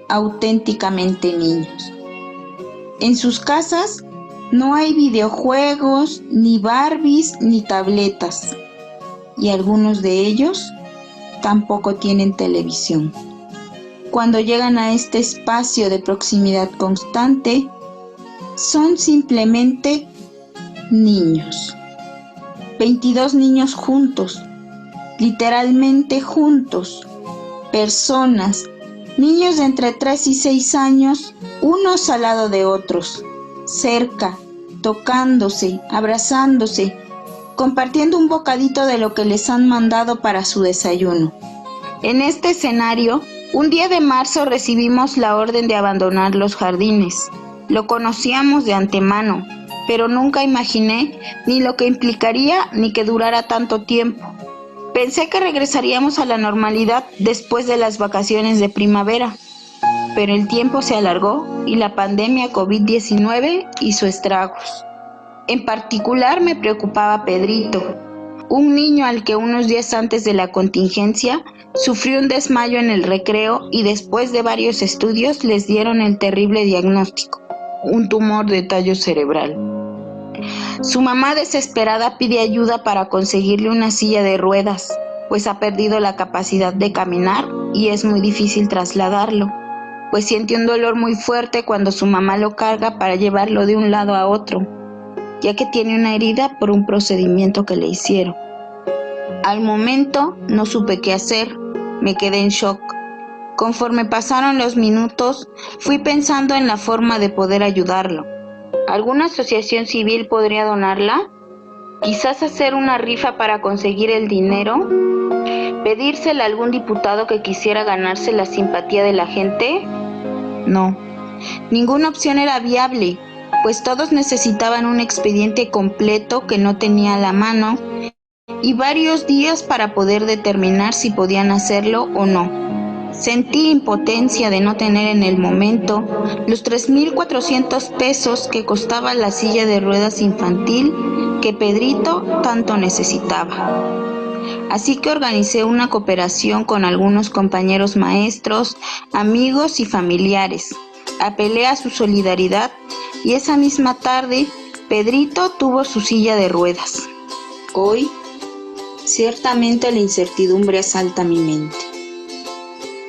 auténticamente niños. En sus casas no hay videojuegos, ni Barbies, ni tabletas, y algunos de ellos tampoco tienen televisión. Cuando llegan a este espacio de proximidad constante, son simplemente niños. 22 niños juntos, literalmente juntos, personas, niños de entre 3 y 6 años, unos al lado de otros, cerca, tocándose, abrazándose, compartiendo un bocadito de lo que les han mandado para su desayuno. En este escenario, un día de marzo recibimos la orden de abandonar los jardines. Lo conocíamos de antemano, pero nunca imaginé ni lo que implicaría ni que durara tanto tiempo. Pensé que regresaríamos a la normalidad después de las vacaciones de primavera, pero el tiempo se alargó y la pandemia COVID-19 hizo estragos. En particular me preocupaba Pedrito, un niño al que unos días antes de la contingencia sufrió un desmayo en el recreo y después de varios estudios les dieron el terrible diagnóstico, un tumor de tallo cerebral. Su mamá desesperada pide ayuda para conseguirle una silla de ruedas, pues ha perdido la capacidad de caminar y es muy difícil trasladarlo, pues siente un dolor muy fuerte cuando su mamá lo carga para llevarlo de un lado a otro, ya que tiene una herida por un procedimiento que le hicieron. Al momento no supe qué hacer, me quedé en shock. Conforme pasaron los minutos, fui pensando en la forma de poder ayudarlo. ¿Alguna asociación civil podría donarla? ¿Quizás hacer una rifa para conseguir el dinero? ¿Pedírsela a algún diputado que quisiera ganarse la simpatía de la gente? No, ninguna opción era viable, pues todos necesitaban un expediente completo que no tenía a la mano y varios días para poder determinar si podían hacerlo o no. Sentí impotencia de no tener en el momento los 3,400 pesos que costaba la silla de ruedas infantil que Pedrito tanto necesitaba. Así que organicé una cooperación con algunos compañeros maestros, amigos y familiares. Apelé a su solidaridad y esa misma tarde Pedrito tuvo su silla de ruedas. Hoy, ciertamente la incertidumbre asalta mi mente.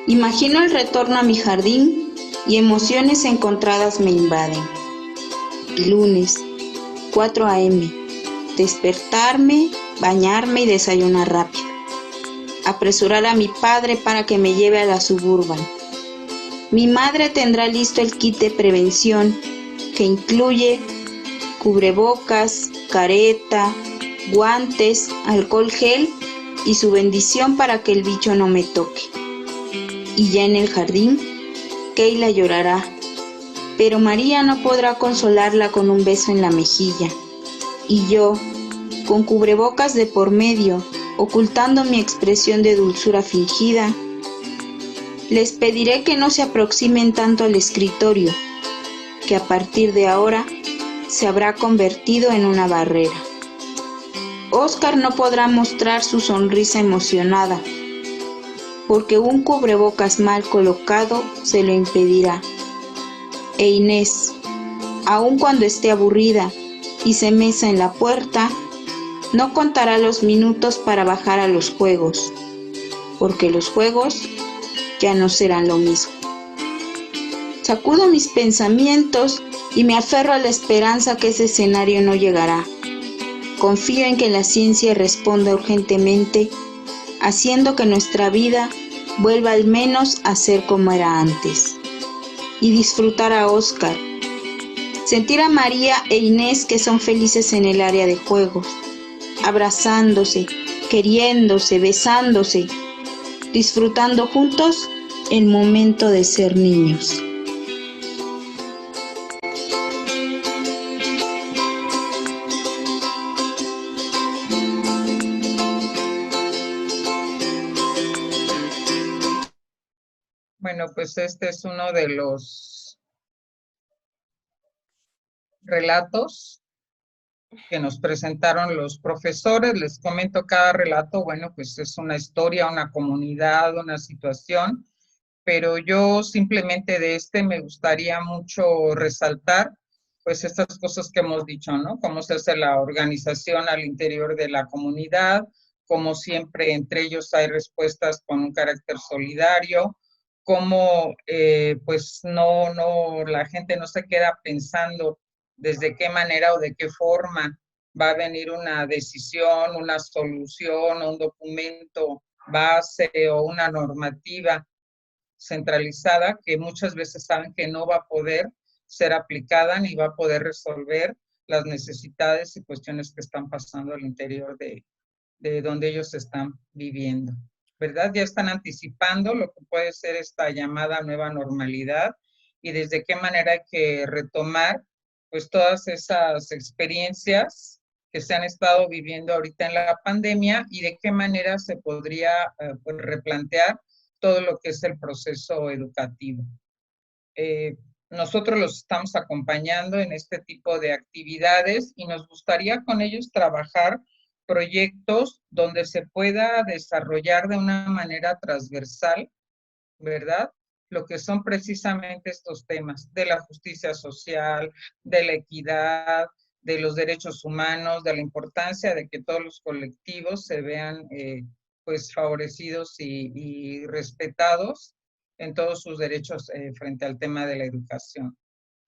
Imagino el retorno a mi jardín y emociones encontradas me invaden. Lunes, 4 a.m. Despertarme, bañarme y desayunar rápido. Apresurar a mi padre para que me lleve a la Suburban. Mi madre tendrá listo el kit de prevención que incluye cubrebocas, careta, guantes, alcohol gel y su bendición para que el bicho no me toque. Y ya en el jardín, Keila llorará, pero María no podrá consolarla con un beso en la mejilla. Y yo, con cubrebocas de por medio, ocultando mi expresión de dulzura fingida, les pediré que no se aproximen tanto al escritorio, que a partir de ahora se habrá convertido en una barrera. Óscar no podrá mostrar su sonrisa emocionada, porque un cubrebocas mal colocado se lo impedirá. E Inés, aun cuando esté aburrida y se mesa en la puerta, no contará los minutos para bajar a los juegos, porque los juegos ya no serán lo mismo. Sacudo mis pensamientos y me aferro a la esperanza que ese escenario no llegará. Confío en que la ciencia responda urgentemente, haciendo que nuestra vida vuelva al menos a ser como era antes. Y disfrutar a Óscar. Sentir a María e Inés que son felices en el área de juegos, abrazándose, queriéndose, besándose, disfrutando juntos el momento de ser niños. Bueno, pues este es uno de los relatos que nos presentaron los profesores. Les comento cada relato, bueno, pues es una historia, una comunidad, una situación, pero yo simplemente de este me gustaría mucho resaltar pues estas cosas que hemos dicho, ¿no? Cómo se hace la organización al interior de la comunidad, cómo siempre entre ellos hay respuestas con un carácter solidario, cómo pues la gente no se queda pensando desde qué manera o de qué forma va a venir una decisión, una solución, un documento base o una normativa centralizada que muchas veces saben que no va a poder ser aplicada ni va a poder resolver las necesidades y cuestiones que están pasando al interior de donde ellos están viviendo, ¿verdad? Ya están anticipando lo que puede ser esta llamada nueva normalidad y desde qué manera hay que retomar pues todas esas experiencias que se han estado viviendo ahorita en la pandemia y de qué manera se podría pues, replantear todo lo que es el proceso educativo. Nosotros los estamos acompañando en este tipo de actividades y nos gustaría con ellos trabajar proyectos donde se pueda desarrollar de una manera transversal, ¿verdad? Lo que son precisamente estos temas de la justicia social, de la equidad, de los derechos humanos, de la importancia de que todos los colectivos se vean pues favorecidos y respetados en todos sus derechos frente al tema de la educación.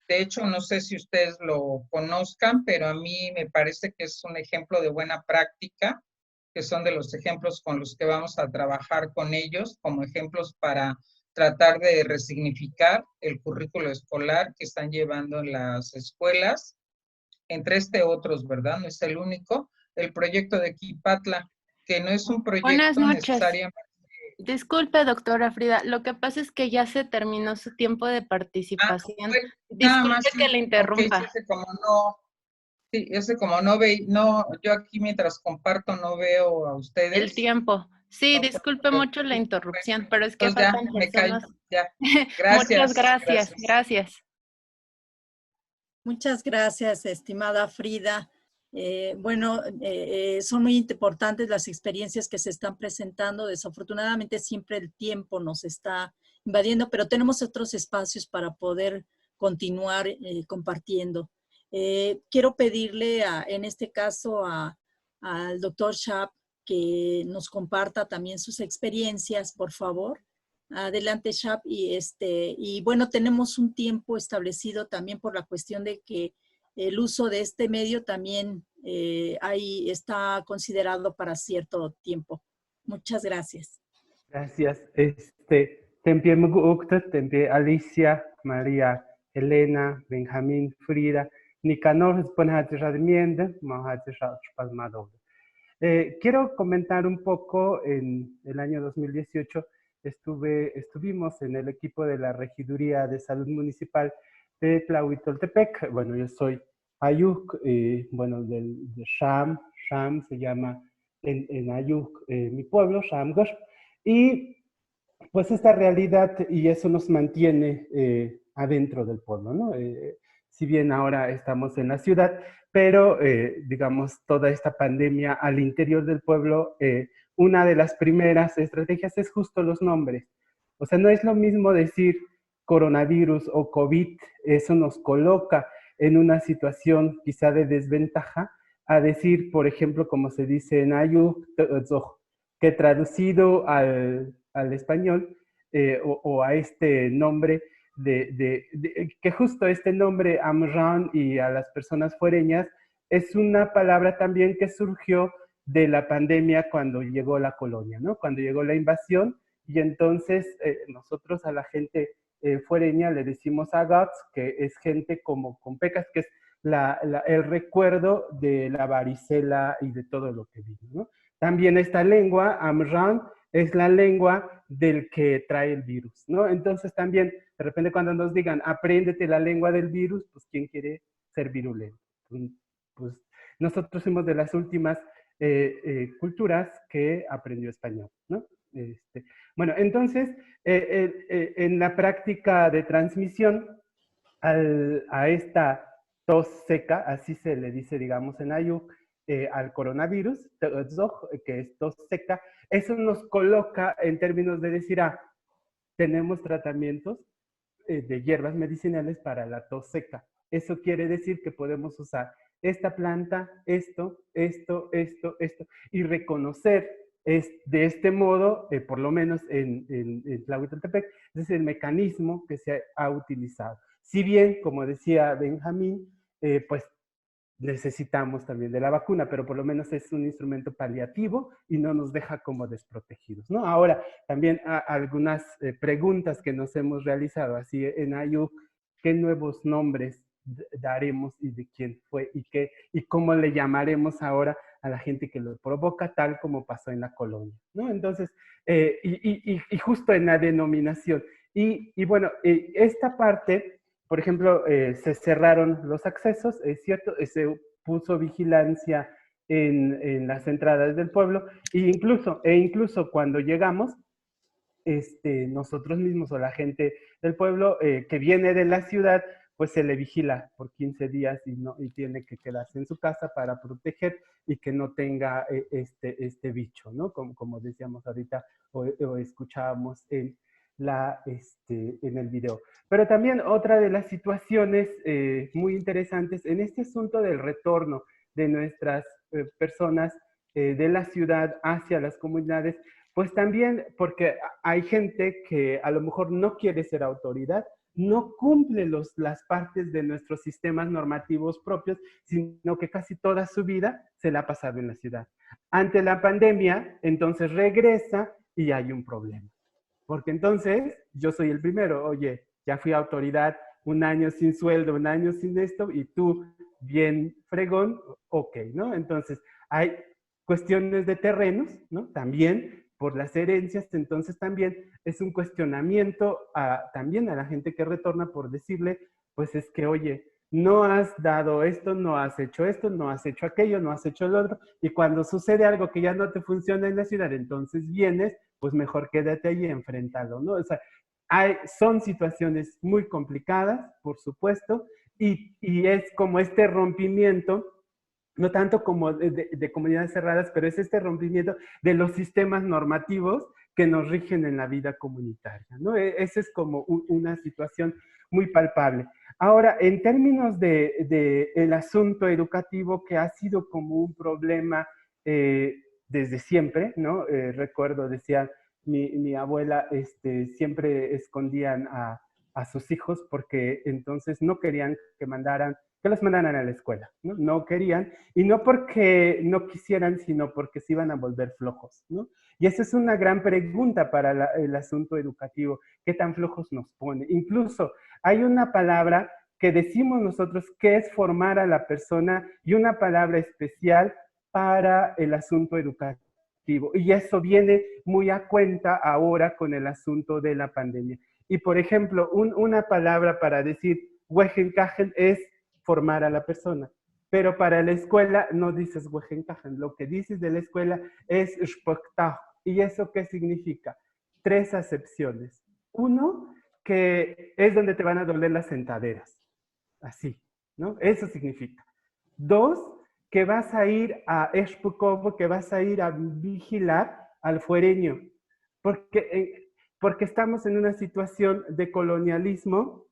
De hecho, no sé si ustedes lo conozcan, pero a mí me parece que es un ejemplo de buena práctica que son de los ejemplos con los que vamos a trabajar con ellos, como ejemplos para tratar de resignificar el currículo escolar que están llevando en las escuelas, entre otros, ¿verdad? No es el único. El proyecto de Quipatla, que no es un proyecto Buenas noches. necesariamente... Disculpe, doctora Frida, lo que pasa es que ya se terminó su tiempo de participación. Bueno, nada más, Disculpe que le interrumpa. Okay, ese como no ve, no, yo aquí mientras comparto no veo a ustedes. El tiempo. Sí, No, disculpe mucho la interrupción, pero es que entonces faltan ya, me callo, personas. ya. Gracias. Muchas gracias. Muchas gracias, estimada Frida. Son muy importantes las experiencias que se están presentando. Desafortunadamente siempre el tiempo nos está invadiendo, pero tenemos otros espacios para poder continuar compartiendo. Quiero pedirle, en este caso, al doctor Schaap que nos comparta también sus experiencias, por favor. Adelante, Schaap. Y bueno, tenemos un tiempo establecido también por la cuestión de que el uso de este medio también ahí está considerado para cierto tiempo. Muchas gracias. Gracias. Tempie Mugukta, Tempie Alicia, María Elena, Benjamín, Frida, Nicanor, quiero comentar un poco. En el año 2018 estuvimos en el equipo de la Regiduría de Salud Municipal de Tlahuitoltepec. Bueno, yo soy Ayuk, bueno, de Sham se llama en Ayuk, mi pueblo, Shamgosh, y pues esta realidad, y eso nos mantiene adentro del pueblo, ¿no? Si bien ahora estamos en la ciudad, pero digamos, toda esta pandemia al interior del pueblo, una de las primeras estrategias es justo los nombres. O sea, no es lo mismo decir coronavirus o COVID, eso nos coloca en una situación quizá de desventaja, a decir, por ejemplo, como se dice en Ayuk, que traducido al español o a este nombre, que justo este nombre Amran y a las personas fuereñas es una palabra también que surgió de la pandemia cuando llegó la colonia, ¿no? Cuando llegó la invasión, y entonces nosotros a la gente fuereña le decimos agats, que es gente como con pecas, que es el recuerdo de la varicela y de todo lo que vino, ¿no? También esta lengua, Amran, es la lengua del que trae el virus, ¿no? Entonces también, de repente cuando nos digan, apréndete la lengua del virus, pues ¿quién quiere ser virulento? Pues nosotros somos de las últimas culturas que aprendió español, ¿no? Bueno, entonces, en la práctica de transmisión a esta tos seca, así se le dice, digamos, en Ayuk, al coronavirus, que es tos seca, eso nos coloca en términos de decir, tenemos tratamientos de hierbas medicinales para la tos seca. Eso quiere decir que podemos usar esta planta, esto, y reconocer de este modo, por lo menos en Tlahuitoltepec, ese es el mecanismo que se ha utilizado. Si bien, como decía Benjamín, pues necesitamos también de la vacuna, pero por lo menos es un instrumento paliativo y no nos deja como desprotegidos, ¿no? Ahora, también algunas preguntas que nos hemos realizado, así en Ayuk, ¿qué nuevos nombres daremos y de quién fue y cómo le llamaremos ahora a la gente que lo provoca, tal como pasó en la colonia, ¿no? Entonces, y justo en la denominación. Y bueno, esta parte, por ejemplo, se cerraron los accesos, es cierto, se puso vigilancia en las entradas del pueblo, incluso cuando llegamos, nosotros mismos o la gente del pueblo que viene de la ciudad, pues se le vigila por 15 días y tiene que quedarse en su casa para proteger y que no tenga este bicho, ¿no? Como decíamos ahorita o escuchábamos en el video. Pero también otra de las situaciones muy interesantes en este asunto del retorno de nuestras personas de la ciudad hacia las comunidades, pues también porque hay gente que a lo mejor no quiere ser autoridad, no cumple las partes de nuestros sistemas normativos propios, sino que casi toda su vida se la ha pasado en la ciudad. Ante la pandemia, entonces regresa y hay un problema. Porque entonces yo soy el primero, oye, ya fui autoridad, un año sin sueldo, un año sin esto, y tú bien fregón, ok, ¿no? Entonces hay cuestiones de terrenos, ¿no? También por las herencias, entonces también es un cuestionamiento también a la gente que retorna por decirle, pues es que, oye, no has dado esto, no has hecho aquello, no has hecho lo otro, y cuando sucede algo que ya no te funciona en la ciudad, entonces vienes, pues mejor quédate ahí y enfréntalo, ¿no? O sea, son situaciones muy complicadas, por supuesto, y es como este rompimiento, no tanto como de comunidades cerradas, pero es este rompimiento de los sistemas normativos que nos rigen en la vida comunitaria, ¿no? Esa es como una situación muy palpable. Ahora, en términos el asunto educativo, que ha sido como un problema desde siempre, ¿no? Recuerdo, decía mi abuela, siempre escondían a sus hijos porque entonces no querían que los mandaran a la escuela, ¿no? No querían, y no porque no quisieran, sino porque se iban a volver flojos, ¿no? Y esa es una gran pregunta para el asunto educativo, ¿qué tan flojos nos pone? Incluso hay una palabra que decimos nosotros que es formar a la persona y una palabra especial para el asunto educativo. Y eso viene muy a cuenta ahora con el asunto de la pandemia. Y por ejemplo, una palabra para decir Wehenkajen es formar a la persona. Pero para la escuela no dices Wehenkajen, lo que dices de la escuela es Shpoktah. ¿Y eso qué significa? 3 acepciones. 1, que es donde te van a doler las sentaderas. Así, ¿no? Eso significa. 2, que vas a ir a Eshpukov, que vas a ir a vigilar al fuereño. Porque estamos en una situación de colonialismo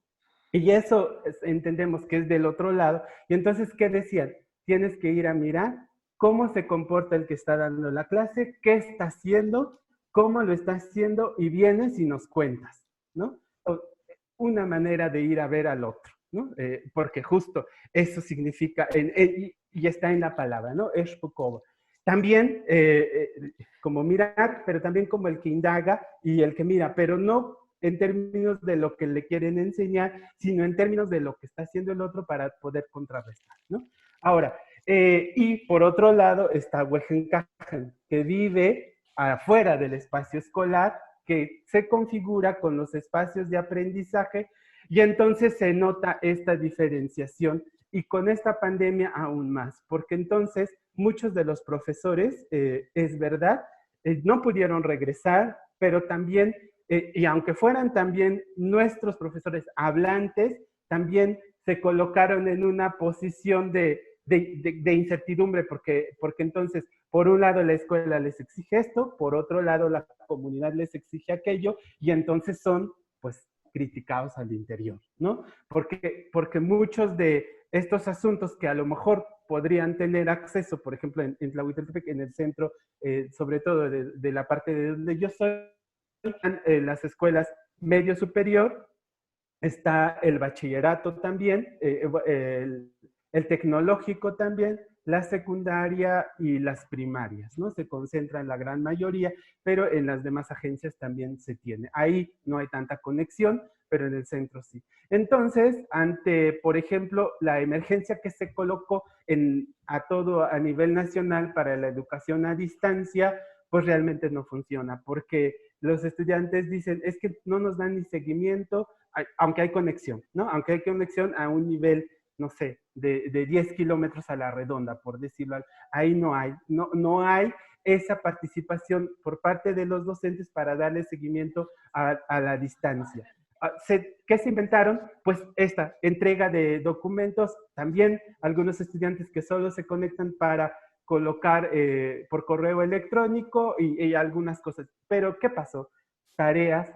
y eso entendemos que es del otro lado. Y entonces, ¿qué decían? Tienes que ir a mirar cómo se comporta el que está dando la clase, qué está haciendo, cómo lo está haciendo, y vienes y nos cuentas, ¿no? Una manera de ir a ver al otro, ¿no? Porque justo eso significa, y está en la palabra, ¿no? Eshpukov. También como mirar, pero también como el que indaga y el que mira, pero no en términos de lo que le quieren enseñar, sino en términos de lo que está haciendo el otro para poder contrarrestar, ¿no? Ahora, y por otro lado está Wehenkajen, que vive afuera del espacio escolar, que se configura con los espacios de aprendizaje, y entonces se nota esta diferenciación, y con esta pandemia aún más, porque entonces muchos de los profesores, es verdad, no pudieron regresar, pero también, y aunque fueran también nuestros profesores hablantes, también se colocaron en una posición de incertidumbre, porque entonces, por un lado la escuela les exige esto, por otro lado la comunidad les exige aquello, y entonces son, pues, criticados al interior, ¿no? Porque muchos de estos asuntos que a lo mejor podrían tener acceso, por ejemplo, en Tlahuitoltepec, en el centro, sobre todo de la parte de donde yo soy, en las escuelas medio superior, está el bachillerato también, el tecnológico también, la secundaria y las primarias, ¿no? Se concentra en la gran mayoría, pero en las demás agencias también se tiene. Ahí no hay tanta conexión, pero en el centro sí. Entonces, ante, por ejemplo, la emergencia que se colocó a nivel nacional para la educación a distancia, pues realmente no funciona, porque los estudiantes dicen, es que no nos dan ni seguimiento, aunque hay conexión, ¿no? Aunque hay conexión a un nivel, no sé, de 10 kilómetros a la redonda, por decirlo. Ahí no hay esa participación por parte de los docentes para darle seguimiento a la distancia. ¿Qué se inventaron? Pues esta entrega de documentos, también algunos estudiantes que solo se conectan para colocar por correo electrónico y algunas cosas. Pero ¿qué pasó? Tareas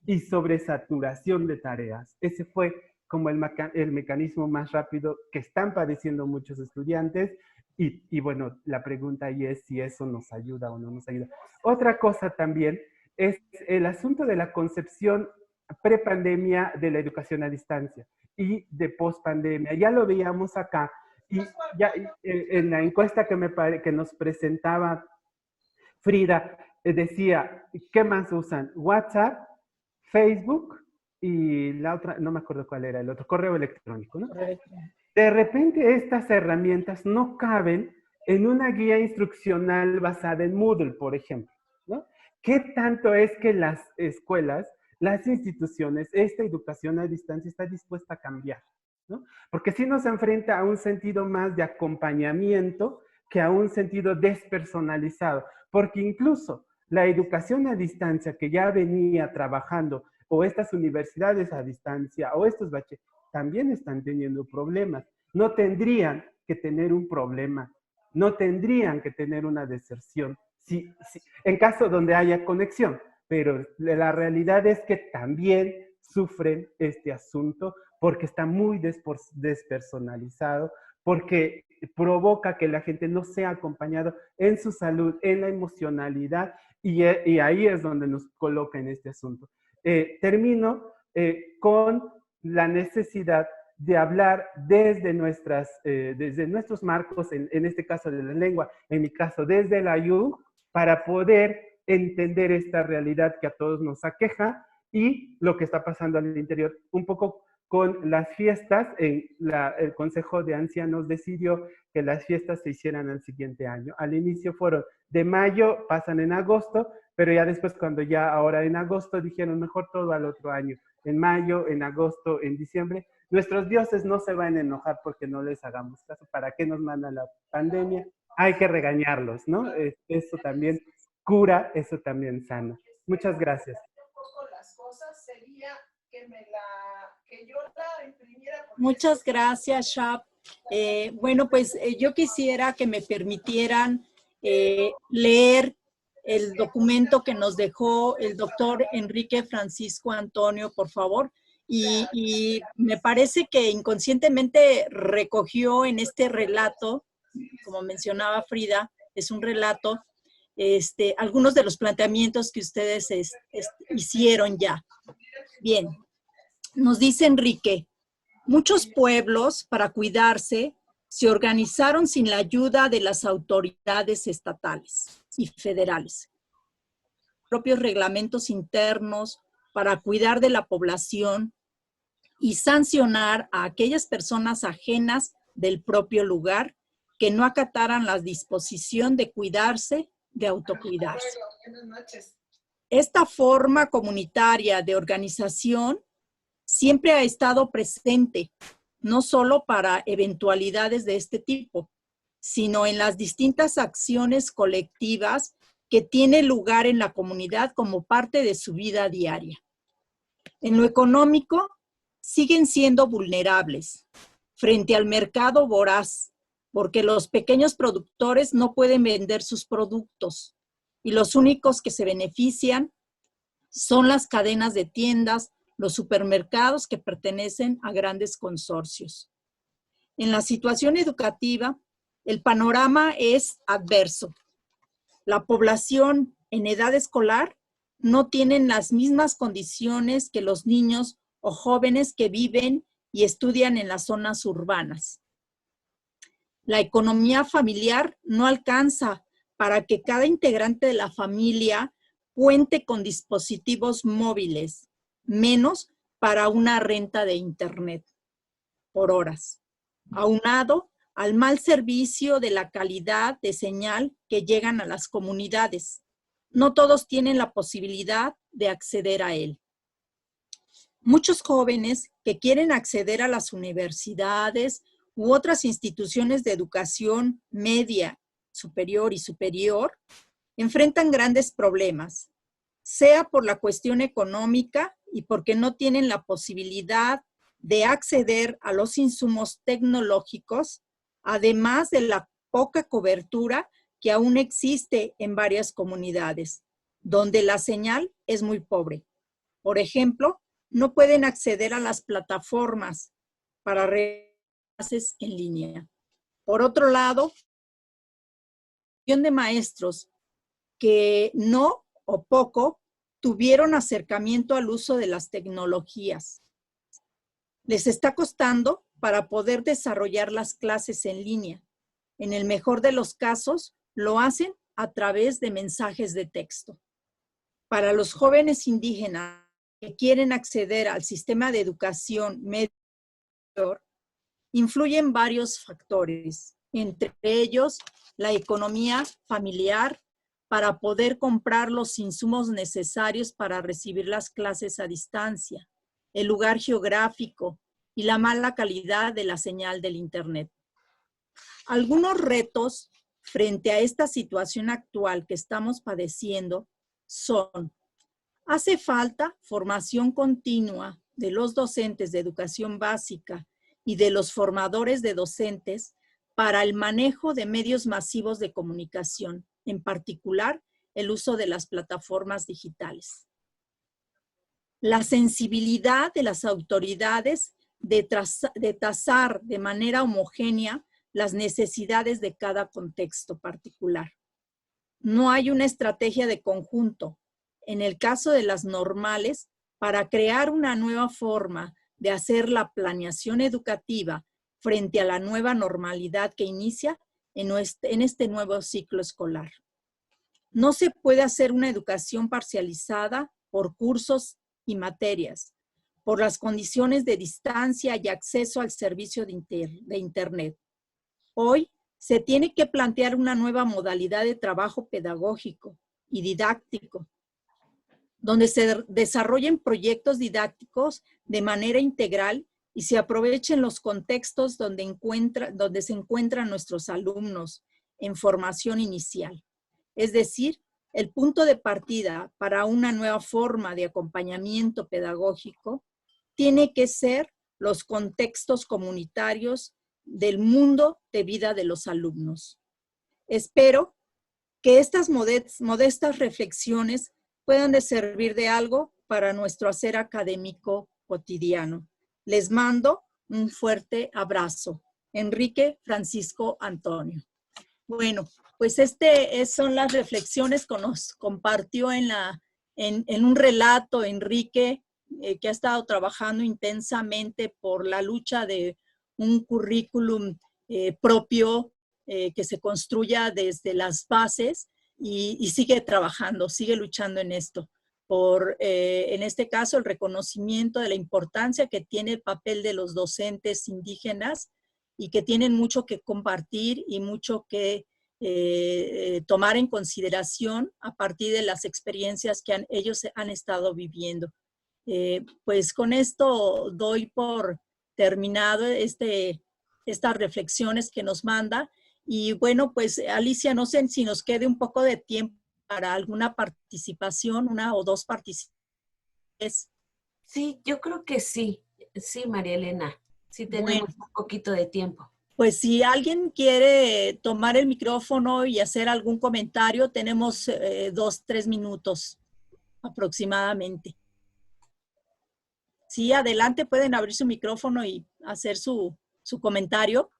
y sobresaturación de tareas. Ese fue como el mecanismo más rápido que están padeciendo muchos estudiantes y bueno, la pregunta ahí es si eso nos ayuda o no nos ayuda. Otra cosa también es el asunto de la concepción prepandemia de la educación a distancia y de pospandemia. Ya lo veíamos acá, y ya en la encuesta que nos presentaba Frida, decía, ¿qué más usan? WhatsApp, Facebook y la otra, no me acuerdo cuál era el otro, correo electrónico, ¿no? De repente estas herramientas no caben en una guía instruccional basada en Moodle, por ejemplo, ¿no? ¿Qué tanto es que las escuelas, las instituciones, esta educación a distancia está dispuesta a cambiar, ¿no? Porque sí nos enfrenta a un sentido más de acompañamiento que a un sentido despersonalizado, porque incluso la educación a distancia que ya venía trabajando, o estas universidades a distancia, o estos baches, también están teniendo problemas. No tendrían que tener un problema, no tendrían que tener una deserción, en caso donde haya conexión, pero la realidad es que también sufren este asunto porque está muy despersonalizado, porque provoca que la gente no sea acompañado en su salud, en la emocionalidad, y ahí es donde nos coloca en este asunto. Termino con la necesidad de hablar desde nuestros marcos, en este caso de la lengua, en mi caso desde la IU, para poder entender esta realidad que a todos nos aqueja y lo que está pasando al interior. Un poco con las fiestas, el Consejo de Ancianos decidió que las fiestas se hicieran el siguiente año. Al inicio fueron de mayo, pasan en agosto, pero ya después cuando ya ahora en agosto dijeron mejor todo al otro año. En mayo, en agosto, en diciembre. Nuestros dioses no se van a enojar porque no les hagamos caso. ¿Para qué nos manda la pandemia? Hay que regañarlos, ¿no? Eso también cura, eso también sana. Muchas gracias. Muchas gracias, Shab. Bueno, pues yo quisiera que me permitieran leer el documento que nos dejó el doctor Enrique Francisco Antonio, por favor. Y me parece que inconscientemente recogió en este relato, como mencionaba Frida, es un relato, algunos de los planteamientos que ustedes hicieron ya. Bien, nos dice Enrique, muchos pueblos, para cuidarse, se organizaron sin la ayuda de las autoridades estatales y federales. Propios reglamentos internos para cuidar de la población y sancionar a aquellas personas ajenas del propio lugar que no acataran la disposición de cuidarse, de autocuidarse. Esta forma comunitaria de organización siempre ha estado presente, no solo para eventualidades de este tipo, sino en las distintas acciones colectivas que tienen lugar en la comunidad como parte de su vida diaria. En lo económico, siguen siendo vulnerables frente al mercado voraz, porque los pequeños productores no pueden vender sus productos y los únicos que se benefician son las cadenas de tiendas, los supermercados que pertenecen a grandes consorcios. En la situación educativa, el panorama es adverso. La población en edad escolar no tiene las mismas condiciones que los niños o jóvenes que viven y estudian en las zonas urbanas. La economía familiar no alcanza para que cada integrante de la familia cuente con dispositivos móviles, menos para una renta de internet por horas, aunado al mal servicio de la calidad de señal que llegan a las comunidades. No todos tienen la posibilidad de acceder a él. Muchos jóvenes que quieren acceder a las universidades u otras instituciones de educación media, superior y superior, enfrentan grandes problemas, sea por la cuestión económica y porque no tienen la posibilidad de acceder a los insumos tecnológicos, además de la poca cobertura que aún existe en varias comunidades, donde la señal es muy pobre. Por ejemplo, no pueden acceder a las plataformas para clases en línea. Por otro lado, de maestros que no o poco tuvieron acercamiento al uso de las tecnologías. Les está costando para poder desarrollar las clases en línea. En el mejor de los casos, lo hacen a través de mensajes de texto. Para los jóvenes indígenas que quieren acceder al sistema de educación media, influyen varios factores, entre ellos la economía familiar para poder comprar los insumos necesarios para recibir las clases a distancia, el lugar geográfico y la mala calidad de la señal del Internet. Algunos retos frente a esta situación actual que estamos padeciendo son: hace falta formación continua de los docentes de educación básica y de los formadores de docentes para el manejo de medios masivos de comunicación, en particular el uso de las plataformas digitales. La sensibilidad de las autoridades de tasar de manera homogénea las necesidades de cada contexto particular. No hay una estrategia de conjunto, en el caso de las normales, para crear una nueva forma de hacer la planeación educativa frente a la nueva normalidad que inicia en este nuevo ciclo escolar. No se puede hacer una educación parcializada por cursos y materias, por las condiciones de distancia y acceso al servicio de Internet. Hoy se tiene que plantear una nueva modalidad de trabajo pedagógico y didáctico, donde se desarrollen proyectos didácticos de manera integral y se aprovechen los contextos donde se encuentran nuestros alumnos en formación inicial. Es decir, el punto de partida para una nueva forma de acompañamiento pedagógico tiene que ser los contextos comunitarios del mundo de vida de los alumnos. Espero que estas modestas reflexiones puedan de servir de algo para nuestro hacer académico cotidiano. Les mando un fuerte abrazo. Enrique Francisco Antonio. Bueno, pues son las reflexiones que nos compartió en un relato Enrique, que ha estado trabajando intensamente por la lucha de un currículum propio que se construya desde las bases y sigue trabajando, sigue luchando en esto. En este caso, el reconocimiento de la importancia que tiene el papel de los docentes indígenas y que tienen mucho que compartir y mucho que tomar en consideración a partir de las experiencias que ellos han estado viviendo. Pues con esto doy por terminado estas reflexiones que nos manda. Y bueno, pues Alicia, no sé si nos quede un poco de tiempo para alguna participación, una o dos participaciones. Sí, yo creo que sí. Sí, María Elena. Sí tenemos un poquito de tiempo. Pues si alguien quiere tomar el micrófono y hacer algún comentario, tenemos 2-3 minutos aproximadamente. Sí, adelante, pueden abrir su micrófono y hacer su comentario.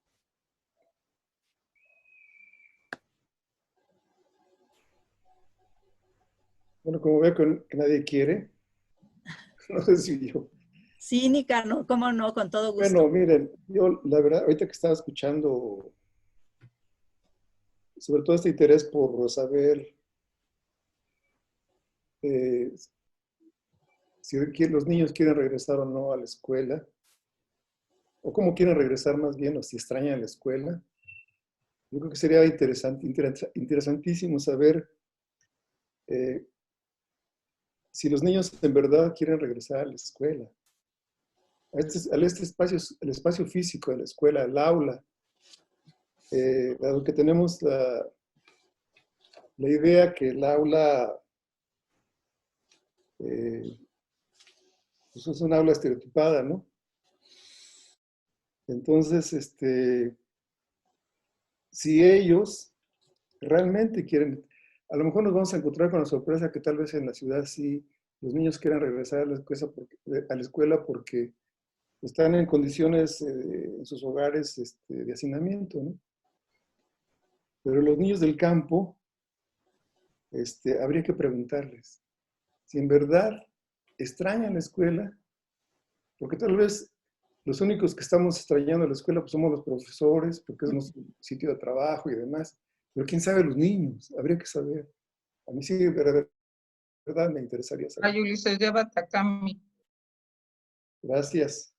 Bueno, como veo que nadie quiere, no sé si yo. Sí, Nica, no, cómo no, con todo gusto. Bueno, miren, yo la verdad, ahorita que estaba escuchando, sobre todo este interés por saber si los niños quieren regresar o no a la escuela, o cómo quieren regresar más bien, o si extrañan la escuela. Yo creo que sería interesantísimo saber si los niños en verdad quieren regresar a la escuela, a este espacio, el espacio físico de la escuela, el aula, dado que tenemos la idea que el aula pues es un aula estereotipada, ¿no? Entonces, si ellos realmente quieren, a lo mejor nos vamos a encontrar con la sorpresa que tal vez en la ciudad sí los niños quieran regresar a la escuela porque están en condiciones en sus hogares de hacinamiento, ¿no? Pero los niños del campo, habría que preguntarles si en verdad extrañan la escuela, porque tal vez los únicos que estamos extrañando la escuela pues somos los profesores, porque es nuestro sitio de trabajo y demás, pero quién sabe los niños, habría que saber. A mí sí, de verdad me interesaría saber. Ay, Ulises, llévate a Cami. Gracias.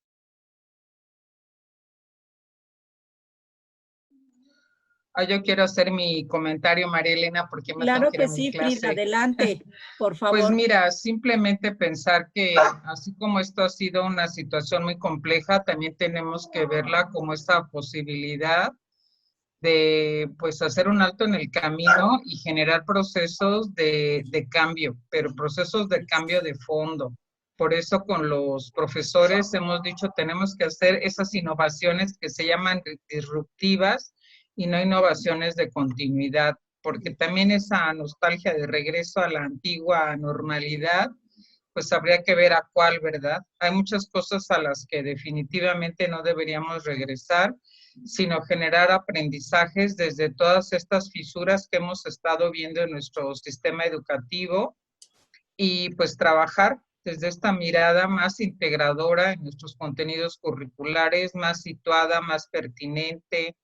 Yo quiero hacer mi comentario, María Elena, porque me Claro tengo que ir que a mi sí, clase. Frida, adelante, por favor. Pues mira, simplemente pensar que así como esto ha sido una situación muy compleja, también tenemos que verla como esta posibilidad de pues hacer un alto en el camino y generar procesos de cambio, pero procesos de cambio de fondo. Por eso con los profesores hemos dicho tenemos que hacer esas innovaciones que se llaman disruptivas y no innovaciones de continuidad, porque también esa nostalgia de regreso a la antigua normalidad, pues habría que ver a cuál, ¿verdad? Hay muchas cosas a las que definitivamente no deberíamos regresar, sino generar aprendizajes desde todas estas fisuras que hemos estado viendo en nuestro sistema educativo y pues trabajar desde esta mirada más integradora en nuestros contenidos curriculares, más situada, más pertinente,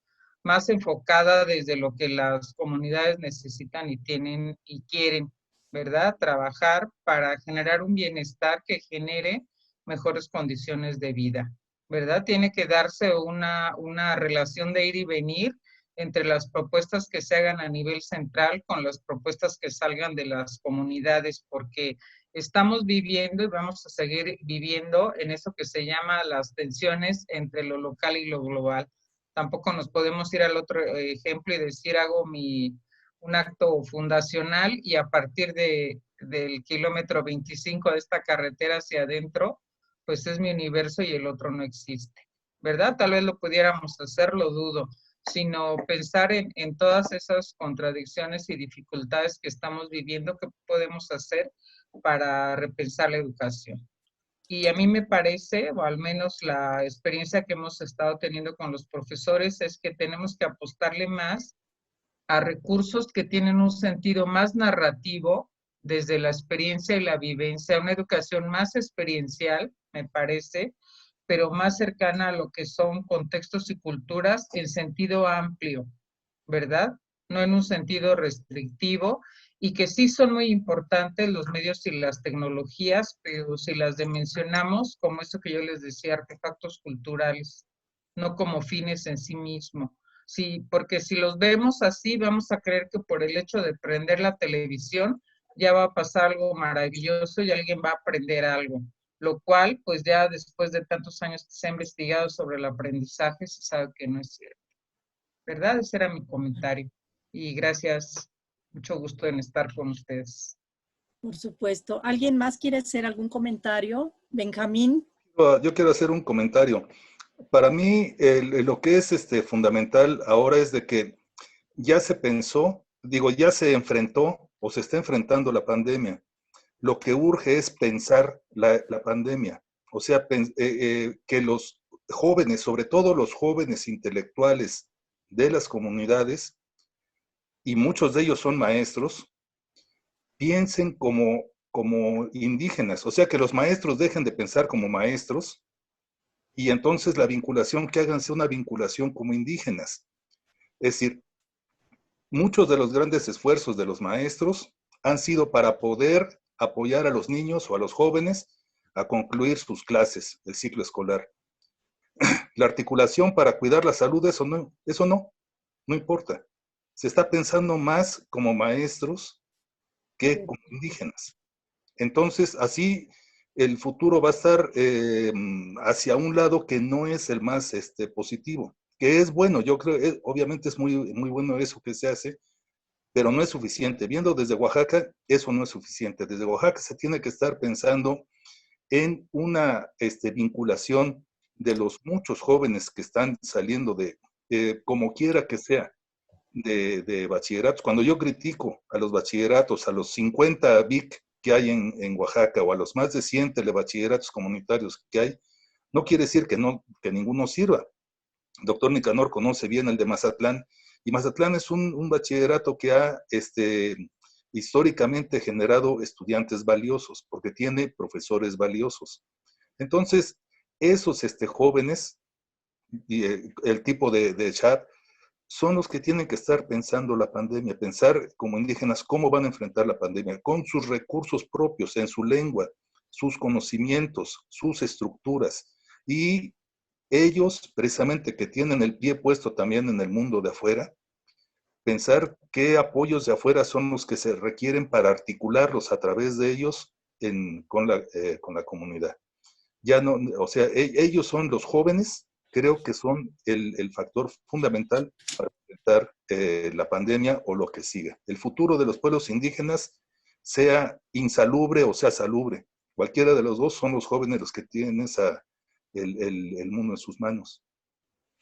más enfocada desde lo que las comunidades necesitan y tienen y quieren, ¿verdad? Trabajar para generar un bienestar que genere mejores condiciones de vida, ¿verdad? Tiene que darse una relación de ir y venir entre las propuestas que se hagan a nivel central con las propuestas que salgan de las comunidades, porque estamos viviendo y vamos a seguir viviendo en eso que se llama las tensiones entre lo local y lo global. Tampoco nos podemos ir al otro ejemplo y decir hago un acto fundacional y a partir del kilómetro 25 de esta carretera hacia adentro, pues es mi universo y el otro no existe, ¿verdad? Tal vez lo pudiéramos hacer, lo dudo, sino pensar en todas esas contradicciones y dificultades que estamos viviendo, que podemos hacer para repensar la educación. Y a mí me parece, o al menos la experiencia que hemos estado teniendo con los profesores, es que tenemos que apostarle más a recursos que tienen un sentido más narrativo desde la experiencia y la vivencia, una educación más experiencial, me parece, pero más cercana a lo que son contextos y culturas en sentido amplio, ¿verdad? No en un sentido restrictivo, y que sí son muy importantes los medios y las tecnologías, pero si las dimensionamos como eso que yo les decía, artefactos culturales, no como fines en sí mismos. Sí, porque si los vemos así, vamos a creer que por el hecho de prender la televisión ya va a pasar algo maravilloso y alguien va a aprender algo, lo cual, pues ya después de tantos años que se ha investigado sobre el aprendizaje, se sabe que no es cierto, ¿verdad? Ese era mi comentario. Y gracias, mucho gusto en estar con ustedes. Por supuesto. ¿Alguien más quiere hacer algún comentario? Benjamín. Yo quiero hacer un comentario. Para mí, lo que es fundamental ahora es de que ya se pensó, ya se enfrentó o se está enfrentando la pandemia. Lo que urge es pensar la pandemia. O sea, que los jóvenes, sobre todo los jóvenes intelectuales de las comunidades, y muchos de ellos son maestros, piensen como indígenas. O sea, que los maestros dejen de pensar como maestros y entonces la vinculación, que hagan sea una vinculación como indígenas. Es decir, muchos de los grandes esfuerzos de los maestros han sido para poder apoyar a los niños o a los jóvenes a concluir sus clases, el ciclo escolar. La articulación para cuidar la salud, eso no importa. Se está pensando más como maestros que como indígenas. Entonces, así el futuro va a estar hacia un lado que no es el más positivo, que es bueno. Yo creo, obviamente es muy, muy bueno eso que se hace, pero no es suficiente. Viendo desde Oaxaca, eso no es suficiente. Desde Oaxaca se tiene que estar pensando en una vinculación de los muchos jóvenes que están saliendo de, como quiera que sea, de bachilleratos. Cuando yo critico a los bachilleratos, a los 50 BIC que hay en Oaxaca, o a los más de 100 telebachilleratos comunitarios que hay, no quiere decir que ninguno sirva. El doctor Nicanor conoce bien el de Mazatlán, y Mazatlán es un bachillerato que ha históricamente generado estudiantes valiosos, porque tiene profesores valiosos. Entonces, esos jóvenes, y el tipo de chat, son los que tienen que estar pensando la pandemia, pensar como indígenas cómo van a enfrentar la pandemia, con sus recursos propios, en su lengua, sus conocimientos, sus estructuras. Y ellos, precisamente, que tienen el pie puesto también en el mundo de afuera, pensar qué apoyos de afuera son los que se requieren para articularlos a través de ellos con la comunidad. Ya no, o sea, ellos son los jóvenes, creo que son el factor fundamental para enfrentar la pandemia o lo que siga. El futuro de los pueblos indígenas, sea insalubre o sea salubre, cualquiera de los dos, son los jóvenes los que tienen el mundo en sus manos.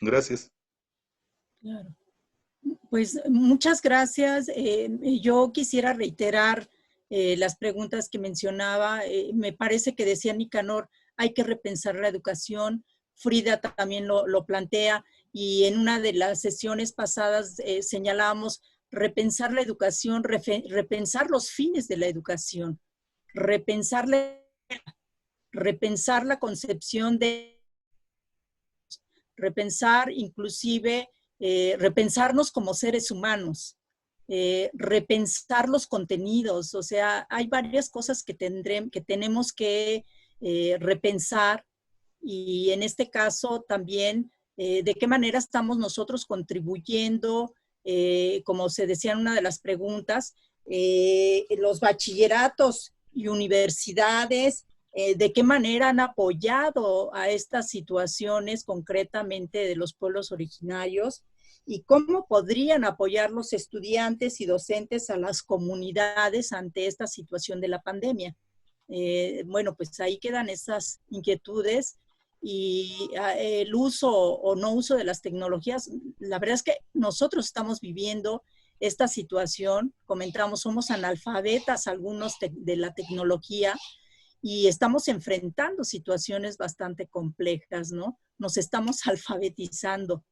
Gracias. Claro. Pues muchas gracias. Yo quisiera reiterar las preguntas que mencionaba. Me parece que decía Nicanor, hay que repensar la educación. Frida también lo plantea, y en una de las sesiones pasadas señalábamos repensar la educación, repensar los fines de la educación, repensar la concepción repensar inclusive, repensarnos como seres humanos, repensar los contenidos. O sea, hay varias cosas que tenemos que repensar, y en este caso también de qué manera estamos nosotros contribuyendo, como se decía en una de las preguntas, los bachilleratos y universidades, de qué manera han apoyado a estas situaciones concretamente de los pueblos originarios, y cómo podrían apoyar los estudiantes y docentes a las comunidades ante esta situación de la pandemia. Bueno, pues ahí quedan esas inquietudes, y el uso o no uso de las tecnologías. La verdad es que nosotros estamos viviendo esta situación, comentamos, somos analfabetas algunos de la tecnología, y estamos enfrentando situaciones bastante complejas, ¿no? Nos estamos alfabetizando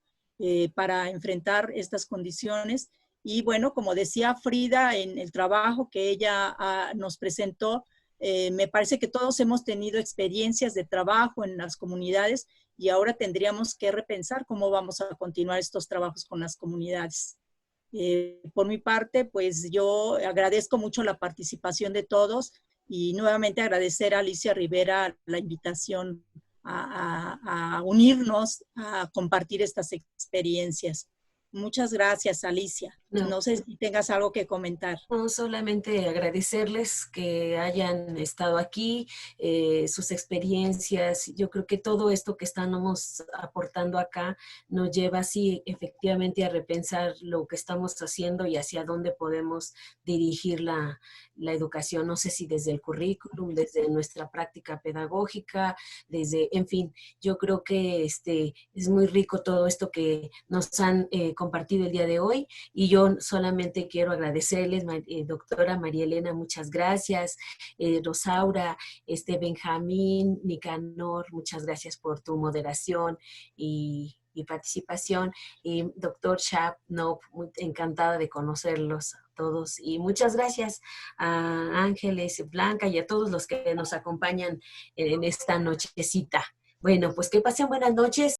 para enfrentar estas condiciones. Y bueno, como decía Frida en el trabajo que ella nos presentó, me parece que todos hemos tenido experiencias de trabajo en las comunidades, y ahora tendríamos que repensar cómo vamos a continuar estos trabajos con las comunidades. Por mi parte, pues yo agradezco mucho la participación de todos, y nuevamente agradecer a Alicia Rivera la invitación a unirnos, a compartir estas experiencias. Muchas gracias, Alicia. No sé si tengas algo que comentar. No, solamente agradecerles que hayan estado aquí, sus experiencias. Yo creo que todo esto que estamos aportando acá nos lleva así efectivamente a repensar lo que estamos haciendo y hacia dónde podemos dirigir la educación. No sé si desde el currículum, desde nuestra práctica pedagógica, en fin, yo creo que es muy rico todo esto que nos han compartido el día de hoy, y yo solamente quiero agradecerles, doctora María Elena, muchas gracias, Rosaura, Benjamín, Nicanor, muchas gracias por tu moderación y participación, y doctor Shap, no, muy encantada de conocerlos todos, y muchas gracias a Ángeles, Blanca y a todos los que nos acompañan en esta nochecita. Bueno, pues que pasen buenas noches.